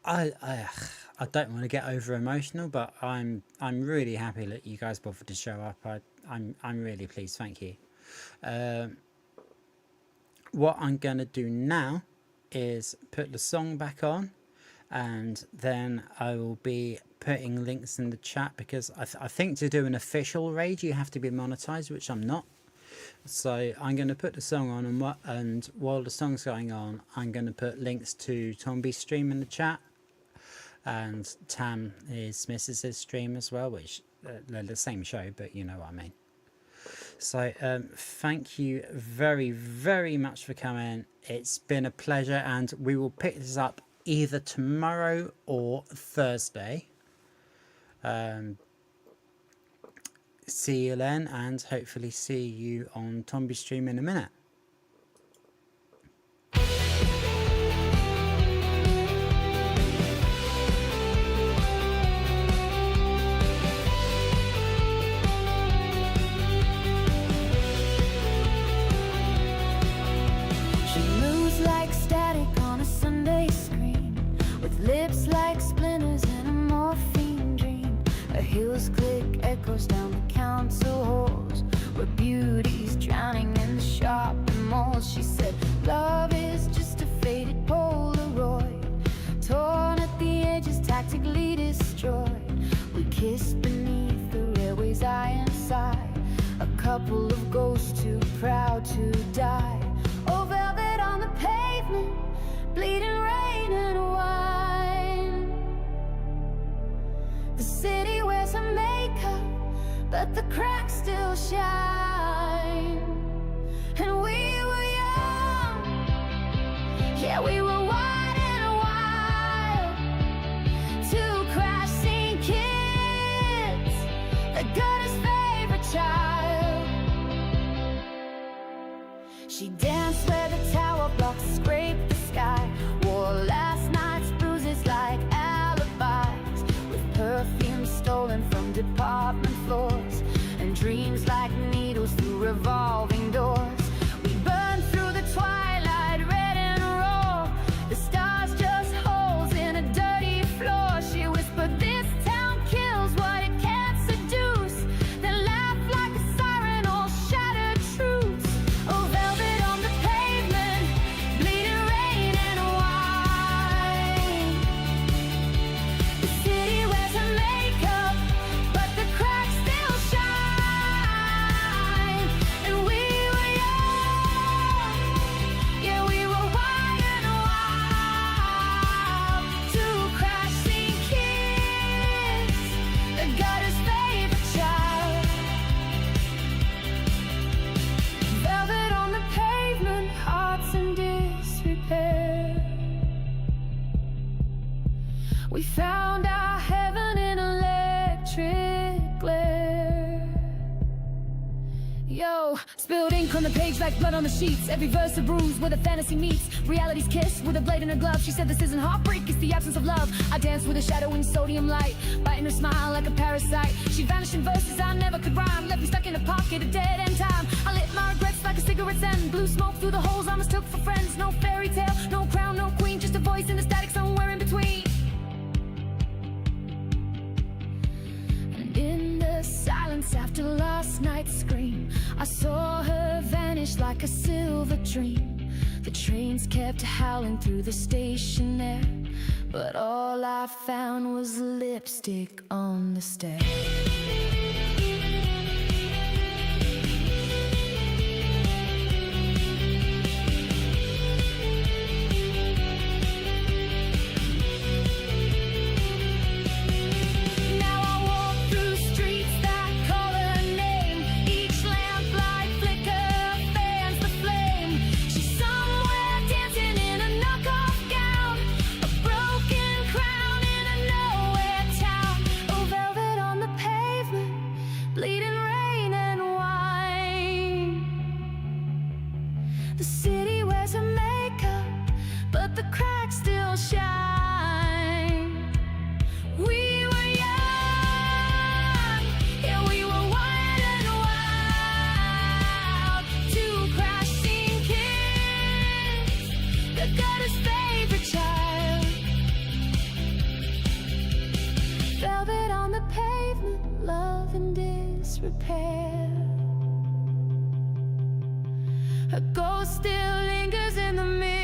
I don't want to get over emotional, but I'm really happy that you guys bothered to show up. I'm really pleased. Thank you. What I'm gonna do now is put the song back on, and then I will be putting links in the chat, because I think to do an official raid you have to be monetized, which I'm not. So I'm going to put the song on, and while the song's going on, I'm going to put links to Tomby's stream in the chat, and Tam is Mrs.'s stream as well, which they're the same show, but you know what I mean. So thank you very, very much for coming. It's been a pleasure, and we will pick this up either tomorrow or Thursday. See you then, and hopefully see you on Tomby's stream in a minute. She moves like static on a Sunday screen, with lips like splinters in a morphine dream. Her heels click, echoes down the council halls, where beauty's drowning in the shopping malls. She said, love is just a faded Polaroid, torn at the edges, tactically destroyed. We kissed beneath the railway's iron side, a couple of ghosts too proud to die. Oh, velvet on the pavement, bleeding rain and wine. The city wears her makeup, but the cracks still shine. And we were young, yeah, we were wide and wild, two crashing kids, the gutter's favorite child. She danced where the tower blocks scraped the sky, wore last night's bruises like alibis, with perfume stolen from department floors, and dreams like needles through revolving doors. We burned through the twilight, red and raw, the stars just holes in a dirty floor. She whispered, this town kills what it can't seduce, then laughed like a siren, all shattered truths. Oh, velvet on the pavement, bleeding rain and wine. The city wears her makeup, but the cracks still shine. And we were young, yeah, we were wide and wild, two crashing kids, the gutter's favorite child. Velvet on the pavement, hearts in disrepair. We found our heaven in electric glare. Yo, spilled ink on the page like blood on the sheets, every verse a bruise where the fantasy meets reality's kiss with a blade in her glove. She said this isn't heartbreak, it's the absence of love. I danced with a shadow in sodium light, biting her smile like a parasite. She vanished in verses I never could rhyme, left me stuck in a pocket of dead end time. I lit my regrets like a cigarette's end, blew smoke through the holes I mistook for friends. No fairy tale, no crown, no queen, just a voice in the static somewhere in between. And in the silence after last night's scream, I saw her vanish like a silver dream. The trains kept howling through the station there, but all I found was lipstick on the stairs. Now I walk through streets that call her name, each lamplight flicker fans the flame. She's somewhere dancing in a knockoff gown, a broken crown in a nowhere town. Oh, velvet on the pavement, bleeding rain and wine. The city wears her makeup, but the cracks still shine. We were young, yeah, we were wild and wild, two crashing favorite child. Velvet on the pavement, love in disrepair. A ghost still lingers in the mirror.